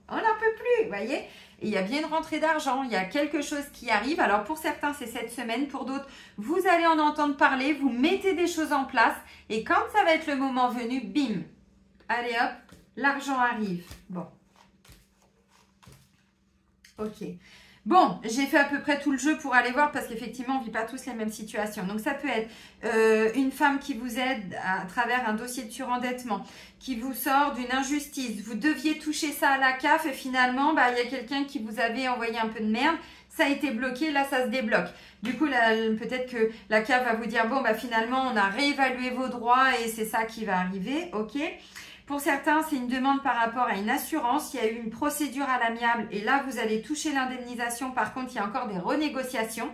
on n'en peut plus, vous voyez. Et il y a bien une rentrée d'argent, il y a quelque chose qui arrive. Alors pour certains, c'est cette semaine. Pour d'autres, vous allez en entendre parler, vous mettez des choses en place. Et quand ça va être le moment venu, bim, allez hop, l'argent arrive. Bon. Ok. Bon, j'ai fait à peu près tout le jeu pour aller voir parce qu'effectivement, on ne vit pas tous les mêmes situations. Donc, ça peut être une femme qui vous aide à travers un dossier de surendettement, qui vous sort d'une injustice. Vous deviez toucher ça à la CAF et finalement, bah, il y a quelqu'un qui vous avait envoyé un peu de merde. Ça a été bloqué, là, ça se débloque. Du coup, peut-être que la CAF va vous dire, bon, bah, finalement, on a réévalué vos droits et c'est ça qui va arriver. OK. Pour certains, c'est une demande par rapport à une assurance. Il y a eu une procédure à l'amiable et là, vous allez toucher l'indemnisation. Par contre, il y a encore des renégociations.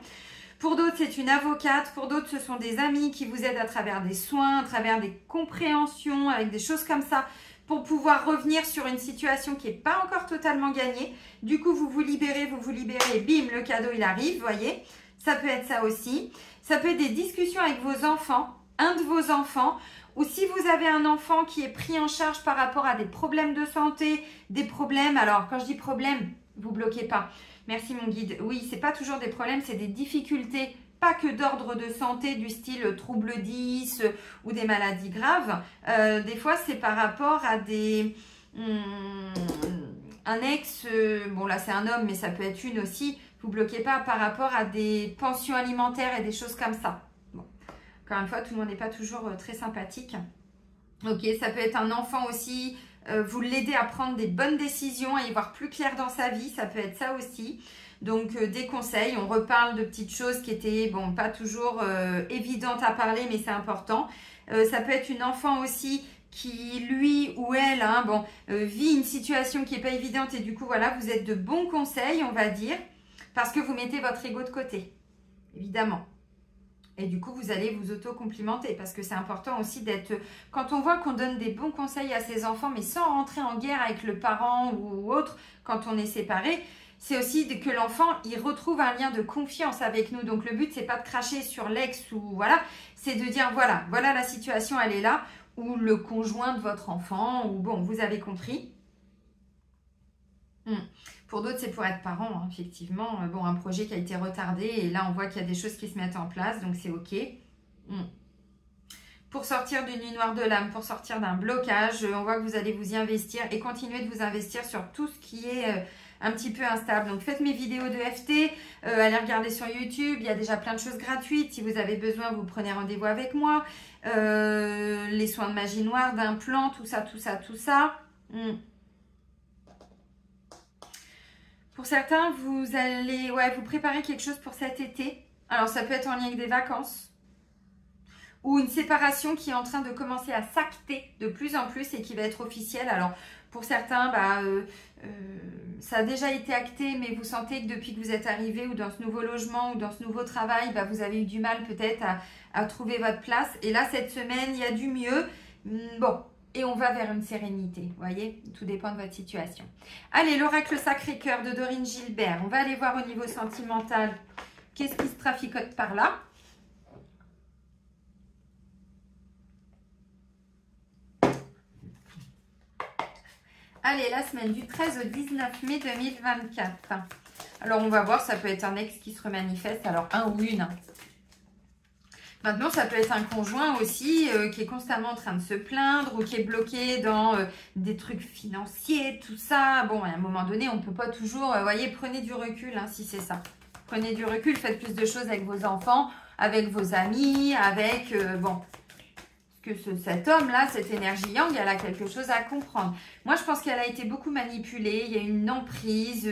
Pour d'autres, c'est une avocate. Pour d'autres, ce sont des amis qui vous aident à travers des soins, à travers des compréhensions, avec des choses comme ça, pour pouvoir revenir sur une situation qui n'est pas encore totalement gagnée. Du coup, vous vous libérez, bim, le cadeau, il arrive, vous voyez. Ça peut être ça aussi. Ça peut être des discussions avec vos enfants, un de vos enfants, ou si vous avez un enfant qui est pris en charge par rapport à des problèmes de santé, des problèmes, alors quand je dis problème, vous bloquez pas. Merci mon guide. Oui, c'est pas toujours des problèmes, c'est des difficultés, pas que d'ordre de santé du style trouble 10 ou des maladies graves. Des fois, c'est par rapport à des... un ex, bon là c'est un homme, mais ça peut être une aussi, vous bloquez pas par rapport à des pensions alimentaires et des choses comme ça. Encore une fois, tout le monde n'est pas toujours très sympathique. Ok, ça peut être un enfant aussi. Vous l'aidez à prendre des bonnes décisions, à y voir plus clair dans sa vie. Ça peut être ça aussi. Donc, des conseils. On reparle de petites choses qui étaient, bon, pas toujours évidentes à parler, mais c'est important. Ça peut être une enfant aussi qui, lui ou elle, vit une situation qui n'est pas évidente. Et du coup, voilà, vous êtes de bons conseils, on va dire, parce que vous mettez votre ego de côté, évidemment. Et du coup, vous allez vous auto-complimenter parce que c'est important aussi d'être... Quand on voit qu'on donne des bons conseils à ses enfants, mais sans rentrer en guerre avec le parent ou autre, quand on est séparé, c'est aussi que l'enfant, il retrouve un lien de confiance avec nous. Donc, le but, c'est pas de cracher sur l'ex ou voilà, c'est de dire voilà la situation, elle est là, ou le conjoint de votre enfant, ou bon, vous avez compris. Pour d'autres, c'est pour être parent, effectivement. Bon, un projet qui a été retardé et là, on voit qu'il y a des choses qui se mettent en place, donc c'est OK. Pour sortir d'une nuit noire de l'âme, pour sortir d'un blocage, on voit que vous allez vous y investir et continuer de vous investir sur tout ce qui est un petit peu instable. Donc, faites mes vidéos de FT, allez regarder sur YouTube. Il y a déjà plein de choses gratuites. Si vous avez besoin, vous prenez rendez-vous avec moi. Les soins de magie noire, d'implants, tout ça. Pour certains, vous allez vous préparer quelque chose pour cet été. Alors, ça peut être en lien avec des vacances ou une séparation qui est en train de commencer à s'acter de plus en plus et qui va être officielle. Alors, pour certains, ça a déjà été acté, mais vous sentez que depuis que vous êtes arrivé ou dans ce nouveau logement ou dans ce nouveau travail, vous avez eu du mal peut-être à trouver votre place. Et là, cette semaine, il y a du mieux. Bon. Et on va vers une sérénité, vous voyez, tout dépend de votre situation. Allez, l'oracle Sacré-Cœur de Dorine Gilbert. On va aller voir au niveau sentimental, qu'est-ce qui se traficote par là. Allez, la semaine du 13 au 19 mai 2024. Alors, on va voir, ça peut être un ex qui se remanifeste, alors un ou une. Maintenant, ça peut être un conjoint aussi qui est constamment en train de se plaindre ou qui est bloqué dans des trucs financiers, tout ça. Bon, à un moment donné, on ne peut pas toujours... Vous voyez, prenez du recul si c'est ça. Prenez du recul, faites plus de choses avec vos enfants, avec vos amis, avec... cet homme-là, cette énergie yang, elle a quelque chose à comprendre. Moi, je pense qu'elle a été beaucoup manipulée. Il y a une emprise,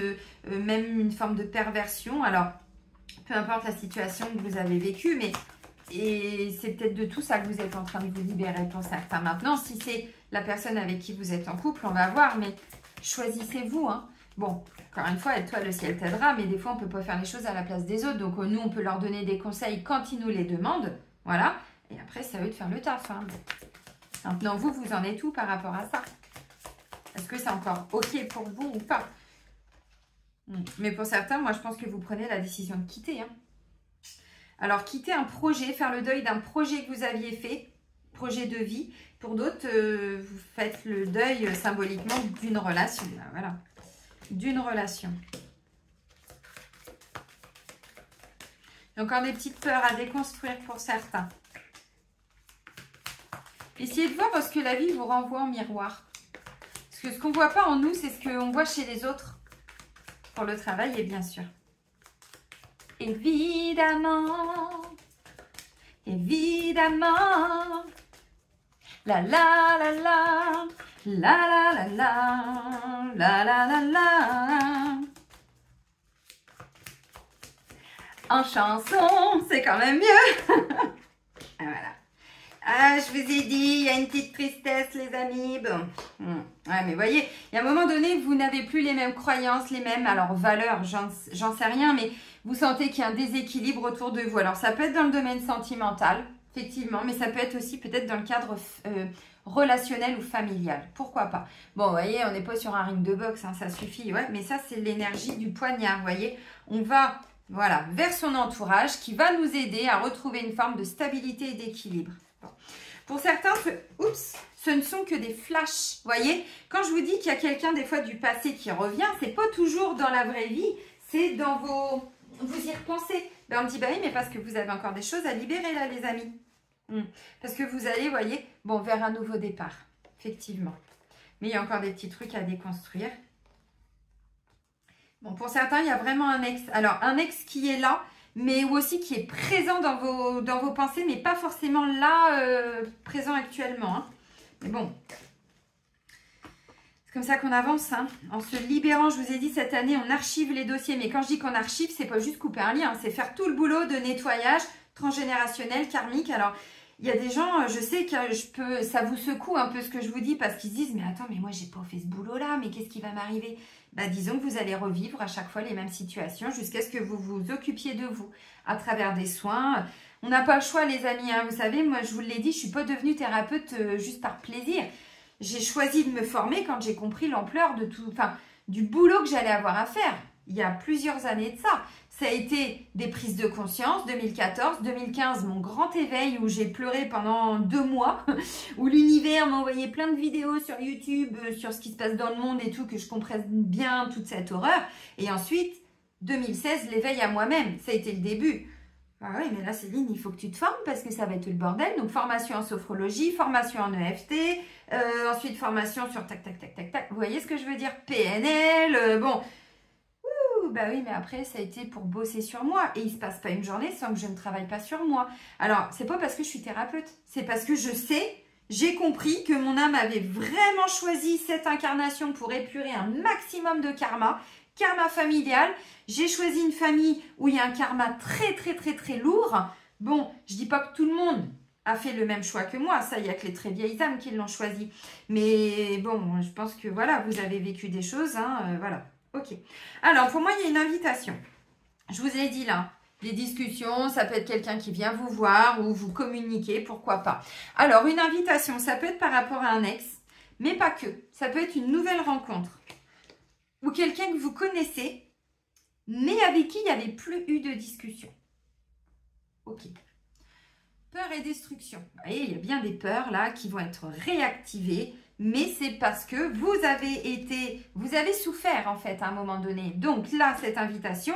même une forme de perversion. Alors, peu importe la situation que vous avez vécue, mais... Et c'est peut-être de tout ça que vous êtes en train de vous libérer pour certains. Maintenant, si c'est la personne avec qui vous êtes en couple, on va voir, mais choisissez-vous. Bon, encore une fois, toi, le ciel t'aidera, mais des fois, on ne peut pas faire les choses à la place des autres. Donc, nous, on peut leur donner des conseils quand ils nous les demandent. Voilà. Et après, c'est à eux de faire le taf. Maintenant, vous en êtes où par rapport à ça? Est-ce que c'est encore OK pour vous ou pas? Mais pour certains, moi, je pense que vous prenez la décision de quitter. Alors, quitter un projet, faire le deuil d'un projet que vous aviez fait, projet de vie. Pour d'autres, vous faites le deuil symboliquement d'une relation. Là, voilà, d'une relation. Il y a encore des petites peurs à déconstruire pour certains. Essayez de voir ce que la vie vous renvoie en miroir. Parce que ce qu'on ne voit pas en nous, c'est ce qu'on voit chez les autres. Pour le travail, et bien sûr. Évidemment, évidemment, la la la la, la la la la, la la la la. En chanson, c'est quand même mieux. Voilà. Ah, je vous ai dit, il y a une petite tristesse, les amis. Bon. Ouais, mais voyez, il y a un moment donné, vous n'avez plus les mêmes croyances, les mêmes, alors valeurs, j'en sais rien, mais vous sentez qu'il y a un déséquilibre autour de vous. Alors, ça peut être dans le domaine sentimental, effectivement, mais ça peut être aussi peut-être dans le cadre relationnel ou familial. Pourquoi pas? Bon, vous voyez, on n'est pas sur un ring de boxe, hein, ça suffit. Ouais, mais ça, c'est l'énergie du poignard, vous voyez. On va, voilà, vers son entourage qui va nous aider à retrouver une forme de stabilité et d'équilibre. Bon. Pour certains, ce ne sont que des flashs. Vous voyez, quand je vous dis qu'il y a quelqu'un des fois du passé qui revient, c'est pas toujours dans la vraie vie, c'est dans vos... Vous y repensez. Ben, on me dit, bah oui, mais parce que vous avez encore des choses à libérer là, les amis. Parce que vous allez, vous voyez, bon, vers un nouveau départ. Effectivement. Mais il y a encore des petits trucs à déconstruire. Bon, pour certains, il y a vraiment un ex. Alors, un ex qui est là, mais aussi qui est présent dans vos pensées, mais pas forcément là, présent actuellement. Hein. Mais bon, c'est comme ça qu'on avance. Hein. En se libérant, je vous ai dit, cette année, on archive les dossiers. Mais quand je dis qu'on archive, c'est pas juste couper un lien, c'est faire tout le boulot de nettoyage transgénérationnel, karmique. Alors, il y a des gens, je sais que ça vous secoue un peu ce que je vous dis parce qu'ils se disent, mais attends, mais moi, j'ai pas fait ce boulot-là, mais qu'est-ce qui va m'arriver? Bah, disons que vous allez revivre à chaque fois les mêmes situations jusqu'à ce que vous vous occupiez de vous à travers des soins. On n'a pas le choix, les amis. Hein. Vous savez, moi, je vous l'ai dit, je ne suis pas devenue thérapeute juste par plaisir. J'ai choisi de me former quand j'ai compris l'ampleur de tout, enfin, du boulot que j'allais avoir à faire. Il y a plusieurs années de ça. Ça a été des prises de conscience, 2014, 2015, mon grand éveil où j'ai pleuré pendant 2 mois, où l'univers m'a envoyé plein de vidéos sur YouTube, sur ce qui se passe dans le monde et tout, que je comprenne bien toute cette horreur. Et ensuite, 2016, l'éveil à moi-même, ça a été le début. Ah oui, mais là, Céline, il faut que tu te formes parce que ça va être le bordel. Donc, formation en sophrologie, formation en EFT, ensuite formation sur tac, tac, tac, tac, tac. Vous voyez ce que je veux dire? PNL, bon... Bah oui, mais après, ça a été pour bosser sur moi. Et il ne se passe pas une journée sans que je ne travaille pas sur moi. Alors, c'est pas parce que je suis thérapeute. C'est parce que je sais, j'ai compris que mon âme avait vraiment choisi cette incarnation pour épurer un maximum de karma. Karma familial. J'ai choisi une famille où il y a un karma très, très, très, très lourd. Bon, je dis pas que tout le monde a fait le même choix que moi. Ça, il n'y a que les très vieilles âmes qui l'ont choisi. Mais bon, je pense que voilà, vous avez vécu des choses. Hein, voilà. Ok. Alors, pour moi, il y a une invitation. Je vous ai dit là, des discussions, ça peut être quelqu'un qui vient vous voir ou vous communiquer, pourquoi pas. Alors, une invitation, ça peut être par rapport à un ex, mais pas que. Ça peut être une nouvelle rencontre ou quelqu'un que vous connaissez, mais avec qui il n'y avait plus eu de discussion. Ok. Peur et destruction. Vous voyez, il y a bien des peurs là qui vont être réactivées. Mais c'est parce que vous avez souffert en fait à un moment donné. Donc là, cette invitation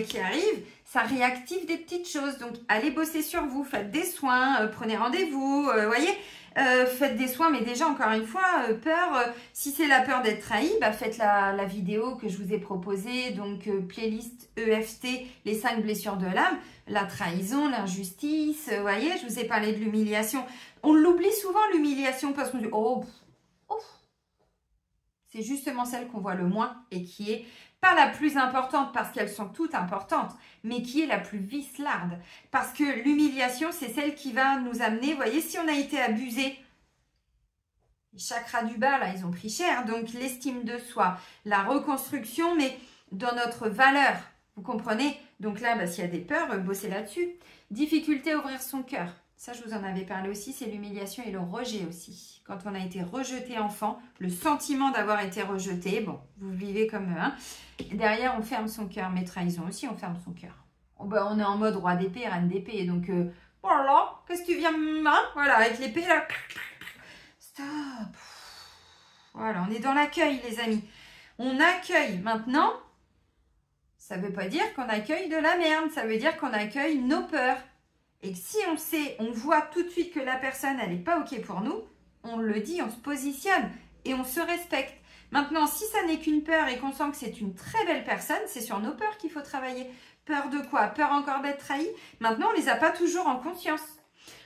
qui arrive, ça réactive des petites choses. Donc allez bosser sur vous, faites des soins, prenez rendez-vous, voyez, faites des soins. Mais déjà, encore une fois, peur, si c'est la peur d'être trahi, bah, faites la vidéo que je vous ai proposée. Donc playlist EFT, les 5 blessures de l'âme, la trahison, l'injustice, voyez, je vous ai parlé de l'humiliation. On l'oublie souvent l'humiliation parce qu'on dit, oh, c'est justement celle qu'on voit le moins et qui est pas la plus importante parce qu'elles sont toutes importantes, mais qui est la plus vicelarde. Parce que l'humiliation, c'est celle qui va nous amener, vous voyez, si on a été abusé, les chakras du bas, là, ils ont pris cher. Donc, l'estime de soi, la reconstruction, mais dans notre valeur, vous comprenez? Donc là, bah, s'il y a des peurs, bossez là-dessus. Difficulté à ouvrir son cœur. Ça, je vous en avais parlé aussi, c'est l'humiliation et le rejet aussi. Quand on a été rejeté enfant, le sentiment d'avoir été rejeté, bon, vous vivez comme eux. Hein. Derrière, on ferme son cœur, mais trahison aussi, on ferme son cœur. ben, on est en mode roi d'épée, reine d'épée. Donc, voilà, qu'est-ce que tu viens de... Voilà, avec l'épée, là. Stop. Voilà, on est dans l'accueil, les amis. On accueille. Maintenant, ça ne veut pas dire qu'on accueille de la merde. Ça veut dire qu'on accueille nos peurs. Et si on sait, on voit tout de suite que la personne, elle n'est pas OK pour nous, on le dit, on se positionne et on se respecte. Maintenant, si ça n'est qu'une peur et qu'on sent que c'est une très belle personne, c'est sur nos peurs qu'il faut travailler. Peur de quoi? Peur encore d'être trahi? Maintenant, on ne les a pas toujours en conscience.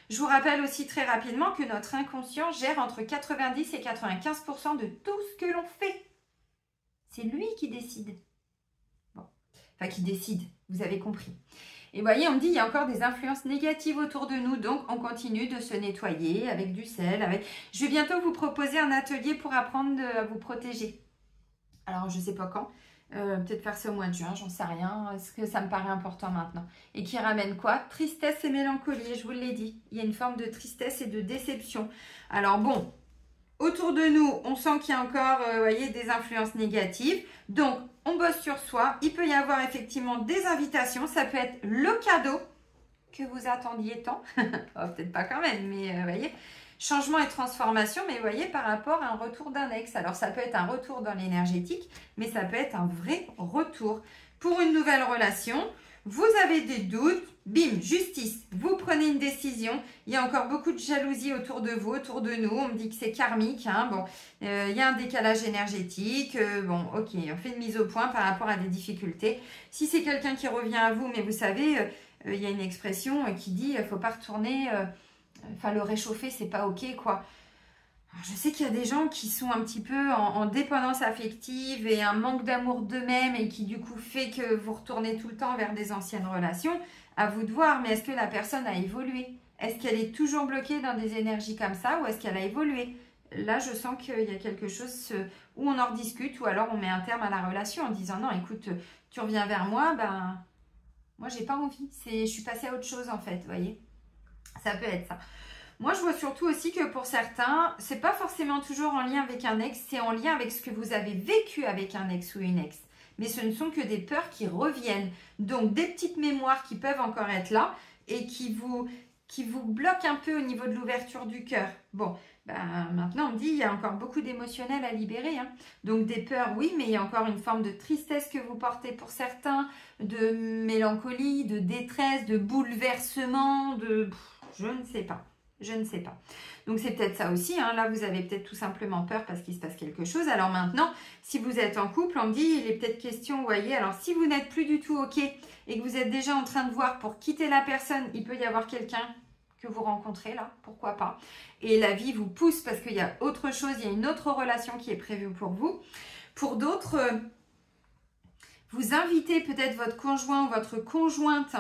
Je vous rappelle aussi très rapidement que notre inconscient gère entre 90 et 95% de tout ce que l'on fait. C'est lui qui décide. Bon. Enfin, qui décide, vous avez compris. Et vous voyez, on me dit, il y a encore des influences négatives autour de nous, donc on continue de se nettoyer avec du sel. Je vais bientôt vous proposer un atelier pour apprendre à vous protéger. Alors, je ne sais pas quand. Peut-être faire ça au mois de juin, j'en sais rien. Est-ce que ça me paraît important maintenant? Et qui ramène quoi? Tristesse et mélancolie, je vous l'ai dit. Il y a une forme de tristesse et de déception. Alors bon, autour de nous, on sent qu'il y a encore voyez, des influences négatives. Donc, on bosse sur soi. Il peut y avoir effectivement des invitations. Ça peut être le cadeau que vous attendiez tant. Oh, peut-être pas quand même, mais vous voyez... Changement et transformation, mais vous voyez, par rapport à un retour d'un ex. Alors, ça peut être un retour dans l'énergétique, mais ça peut être un vrai retour. Pour une nouvelle relation, vous avez des doutes, bim, justice, vous prenez une décision. Il y a encore beaucoup de jalousie autour de vous, autour de nous. On me dit que c'est karmique. Hein. Bon, il y a un décalage énergétique. Bon, ok, on fait une mise au point par rapport à des difficultés. Si c'est quelqu'un qui revient à vous, mais vous savez, il y a une expression qui dit « il ne faut pas retourner... Enfin, le réchauffer, c'est pas OK, quoi. Alors, je sais qu'il y a des gens qui sont un petit peu en dépendance affective et un manque d'amour d'eux-mêmes et qui, du coup, fait que vous retournez tout le temps vers des anciennes relations. À vous de voir, mais est-ce que la personne a évolué? Est-ce qu'elle est toujours bloquée dans des énergies comme ça ou est-ce qu'elle a évolué? Là, je sens qu'il y a quelque chose où on en rediscute ou alors on met un terme à la relation en disant « Non, écoute, tu reviens vers moi, ben, moi, j'ai pas envie. Je suis passée à autre chose, en fait, vous voyez ?» Ça peut être ça. Moi, je vois surtout aussi que pour certains, c'est pas forcément toujours en lien avec un ex, c'est en lien avec ce que vous avez vécu avec un ex ou une ex. Mais ce ne sont que des peurs qui reviennent. Donc, des petites mémoires qui peuvent encore être là et qui vous bloquent un peu au niveau de l'ouverture du cœur. Bon, ben, maintenant, on me dit il y a encore beaucoup d'émotionnel à libérer. Hein. Donc, des peurs, oui, mais il y a encore une forme de tristesse que vous portez pour certains, de mélancolie, de détresse, de bouleversement, de... Je ne sais pas. Je ne sais pas. Donc, c'est peut-être ça aussi. Hein. Là, vous avez peut-être tout simplement peur parce qu'il se passe quelque chose. Alors maintenant, si vous êtes en couple, on me dit, il est peut-être question, vous voyez, alors si vous n'êtes plus du tout OK et que vous êtes déjà en train de voir pour quitter la personne, il peut y avoir quelqu'un que vous rencontrez là, pourquoi pas. Et la vie vous pousse parce qu'il y a autre chose, il y a une autre relation qui est prévue pour vous. Pour d'autres, vous invitez peut-être votre conjoint ou votre conjointe.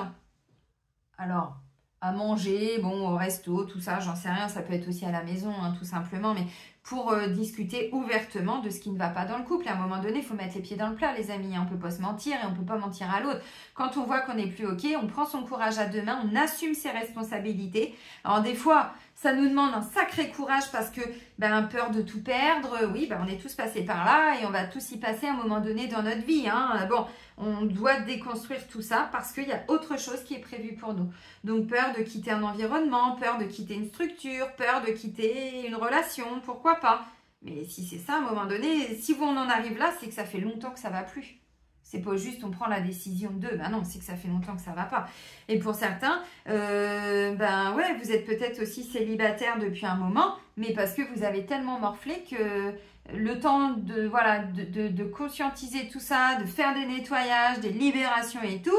Alors... à manger, bon, au resto, tout ça, j'en sais rien, ça peut être aussi à la maison, hein, tout simplement, mais pour discuter ouvertement de ce qui ne va pas dans le couple. À un moment donné, il faut mettre les pieds dans le plat, les amis, hein, on ne peut pas se mentir et on ne peut pas mentir à l'autre. Quand on voit qu'on n'est plus OK, on prend son courage à deux mains, on assume ses responsabilités. Alors des fois, ça nous demande un sacré courage parce que, ben, peur de tout perdre, oui, ben, on est tous passés par là et on va tous y passer à un moment donné dans notre vie, hein. Bon, on doit déconstruire tout ça parce qu'il y a autre chose qui est prévu pour nous. Donc, peur de quitter un environnement, peur de quitter une structure, peur de quitter une relation, pourquoi pas. Mais si c'est ça, à un moment donné, si on en arrive là, c'est que ça fait longtemps que ça va plus. C'est pas juste on prend la décision de, ben non, c'est que ça fait longtemps que ça va pas. Et pour certains, ben ouais, vous êtes peut-être aussi célibataire depuis un moment, mais parce que vous avez tellement morflé que le temps de, voilà, de conscientiser tout ça, de faire des nettoyages, des libérations et tout,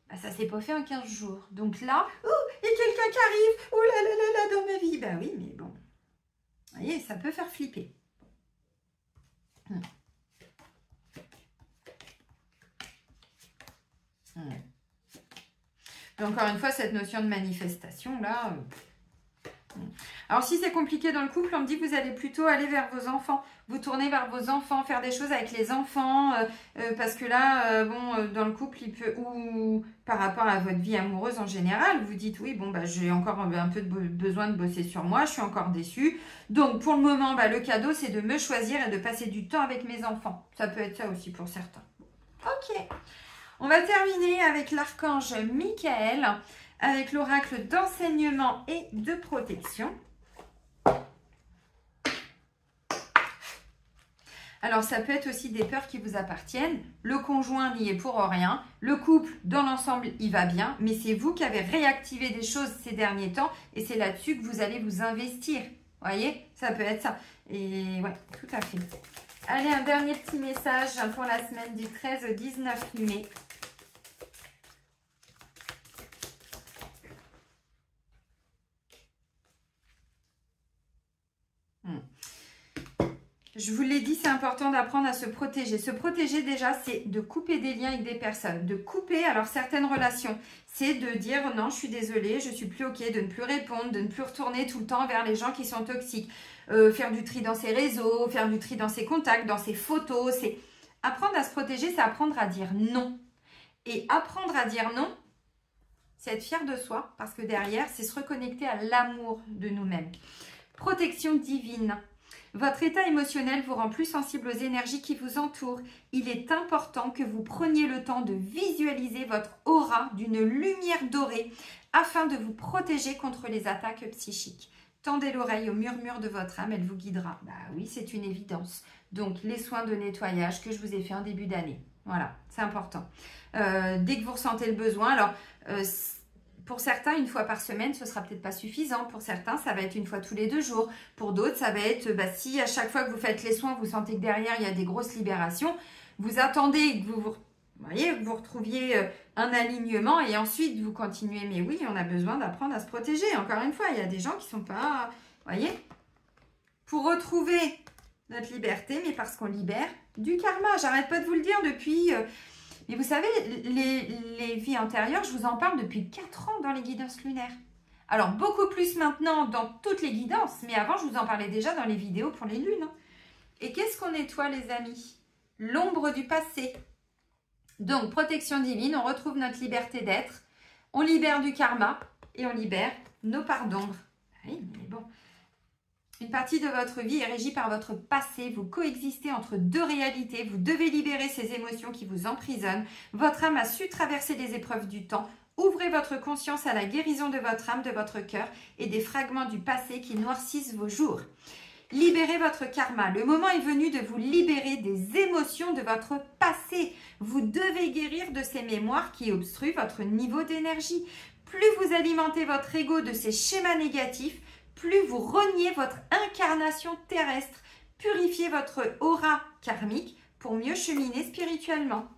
ben ça s'est pas fait en 15 jours. Donc là, oh, il y a quelqu'un qui arrive, oh là là là là dans ma vie. Ben oui, mais bon, vous voyez, ça peut faire flipper. Et encore une fois, cette notion de manifestation, là... Alors, si c'est compliqué dans le couple, on me dit que vous allez plutôt aller vers vos enfants. Vous tournez vers vos enfants, faire des choses avec les enfants. Parce que là, bon, dans le couple, il peut... Ou par rapport à votre vie amoureuse en général, vous dites, oui, bon, bah, j'ai encore un peu besoin de bosser sur moi. Je suis encore déçue. Donc, pour le moment, bah, le cadeau, c'est de me choisir et de passer du temps avec mes enfants. Ça peut être ça aussi pour certains. Ok. On va terminer avec l'archange Michael, avec l'oracle d'enseignement et de protection. Alors, ça peut être aussi des peurs qui vous appartiennent. Le conjoint n'y est pour rien. Le couple, dans l'ensemble, il va bien. Mais c'est vous qui avez réactivé des choses ces derniers temps. Et c'est là-dessus que vous allez vous investir. Vous voyez? Ça peut être ça. Et ouais, tout à fait. Allez, un dernier petit message pour la semaine du 13 au 19 mai. Je vous l'ai dit, c'est important d'apprendre à se protéger. Se protéger déjà, c'est de couper des liens avec des personnes. De couper, alors certaines relations, c'est de dire non, je suis désolée, je suis plus OK, de ne plus répondre, de ne plus retourner tout le temps vers les gens qui sont toxiques. Faire du tri dans ses réseaux, faire du tri dans ses contacts, dans ses photos. C'est apprendre à se protéger, c'est apprendre à dire non. Et apprendre à dire non, c'est être fier de soi, parce que derrière, c'est se reconnecter à l'amour de nous-mêmes. Protection divine. Votre état émotionnel vous rend plus sensible aux énergies qui vous entourent. Il est important que vous preniez le temps de visualiser votre aura d'une lumière dorée afin de vous protéger contre les attaques psychiques. Tendez l'oreille au murmure de votre âme, elle vous guidera. Bah oui, c'est une évidence. Donc, les soins de nettoyage que je vous ai fait en début d'année. Voilà, c'est important. Dès que vous ressentez le besoin, alors... pour certains, une fois par semaine, ce sera peut-être pas suffisant. Pour certains, ça va être une fois tous les 2 jours. Pour d'autres, ça va être, si à chaque fois que vous faites les soins, vous sentez que derrière, il y a des grosses libérations, vous attendez que vous retrouviez un alignement et ensuite, vous continuez. Mais oui, on a besoin d'apprendre à se protéger. Encore une fois, il y a des gens qui ne sont pas... voyez, pour retrouver notre liberté, mais parce qu'on libère du karma. J'arrête pas de vous le dire depuis... Mais vous savez, les vies antérieures, je vous en parle depuis 4 ans dans les guidances lunaires. Alors, beaucoup plus maintenant dans toutes les guidances, mais avant, je vous en parlais déjà dans les vidéos pour les lunes. Et qu'est-ce qu'on nettoie, les amis? L'ombre du passé. Donc, protection divine, on retrouve notre liberté d'être, on libère du karma et on libère nos parts d'ombre. Oui, mais bon... Une partie de votre vie est régie par votre passé. Vous coexistez entre 2 réalités. Vous devez libérer ces émotions qui vous emprisonnent. Votre âme a su traverser les épreuves du temps. Ouvrez votre conscience à la guérison de votre âme, de votre cœur et des fragments du passé qui noircissent vos jours. Libérez votre karma. Le moment est venu de vous libérer des émotions de votre passé. Vous devez guérir de ces mémoires qui obstruent votre niveau d'énergie. Plus vous alimentez votre ego de ces schémas négatifs, plus vous reniez votre incarnation terrestre, purifiez votre aura karmique pour mieux cheminer spirituellement.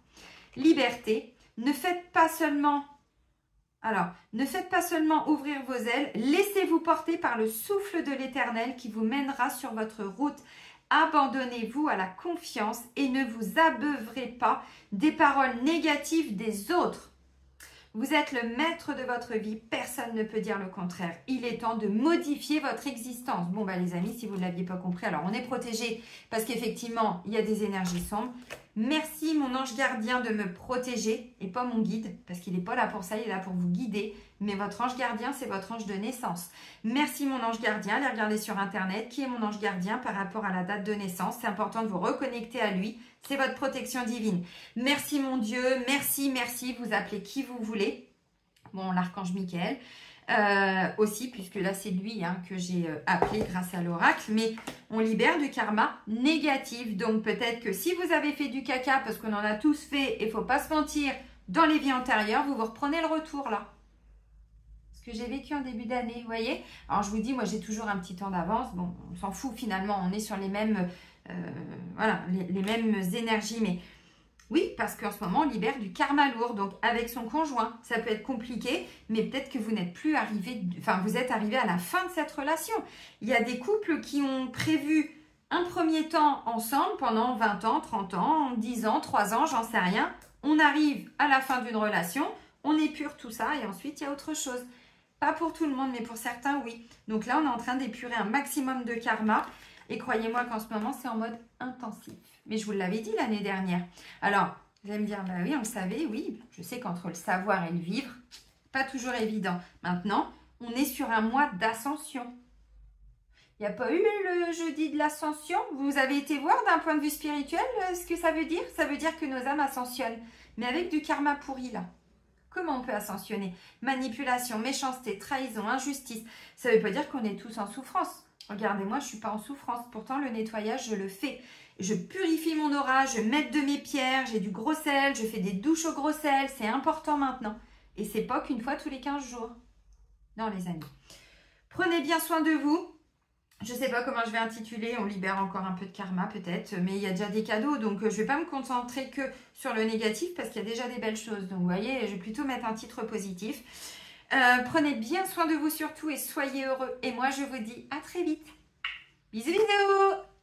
Liberté, ne faites pas seulement ouvrir vos ailes, laissez-vous porter par le souffle de l'Éternel qui vous mènera sur votre route. Abandonnez-vous à la confiance et ne vous abeuvrez pas des paroles négatives des autres. Vous êtes le maître de votre vie, personne ne peut dire le contraire. Il est temps de modifier votre existence. Bon, les amis, si vous ne l'aviez pas compris, alors on est protégé parce qu'effectivement, il y a des énergies sombres. Merci mon ange gardien de me protéger et pas mon guide, parce qu'il n'est pas là pour ça, il est là pour vous guider. Mais votre ange gardien, c'est votre ange de naissance. Merci mon ange gardien, allez regarder sur Internet qui est mon ange gardien par rapport à la date de naissance. C'est important de vous reconnecter à lui, c'est votre protection divine. Merci mon Dieu, merci, vous appelez qui vous voulez. Bon, l'archange Michael. Aussi, puisque là c'est lui que j'ai appelé grâce à l'oracle, mais on libère du karma négatif. Donc peut-être que si vous avez fait du caca, parce qu'on en a tous fait, et il ne faut pas se mentir, dans les vies antérieures, vous reprenez le retour là. Ce que j'ai vécu en début d'année, vous voyez. Alors je vous dis, moi j'ai toujours un petit temps d'avance, bon, on s'en fout finalement, on est sur les mêmes, les mêmes énergies, mais... Oui, parce qu'en ce moment, on libère du karma lourd. Donc, avec son conjoint, ça peut être compliqué, mais peut-être que vous n'êtes plus arrivé, vous êtes arrivé à la fin de cette relation. Il y a des couples qui ont prévu un premier temps ensemble pendant 20 ans, 30 ans, 10 ans, 3 ans, j'en sais rien. On arrive à la fin d'une relation, on épure tout ça et ensuite, il y a autre chose. Pas pour tout le monde, mais pour certains, oui. Donc là, on est en train d'épurer un maximum de karma. Et croyez-moi qu'en ce moment, c'est en mode intensif. Mais je vous l'avais dit l'année dernière. Alors, vous allez me dire, oui, on le savait, oui. Je sais qu'entre le savoir et le vivre, pas toujours évident. Maintenant, on est sur un mois d'ascension. Il n'y a pas eu le jeudi de l'ascension? Vous avez été voir d'un point de vue spirituel ce que ça veut dire? Ça veut dire que nos âmes ascensionnent, mais avec du karma pourri là. Comment on peut ascensionner? Manipulation, méchanceté, trahison, injustice. Ça ne veut pas dire qu'on est tous en souffrance. Regardez-moi, je ne suis pas en souffrance. Pourtant, le nettoyage, je le fais. Je purifie mon aura, je mets de mes pierres, j'ai du gros sel, je fais des douches au gros sel. C'est important maintenant. Et c'est pas qu'une fois tous les 15 jours. Non, les amis. Prenez bien soin de vous. Je ne sais pas comment je vais intituler, on libère encore un peu de karma peut-être, mais il y a déjà des cadeaux, donc je ne vais pas me concentrer que sur le négatif parce qu'il y a déjà des belles choses. Donc vous voyez, je vais plutôt mettre un titre positif. Prenez bien soin de vous surtout et soyez heureux. Et moi je vous dis à très vite. Bisous bisous.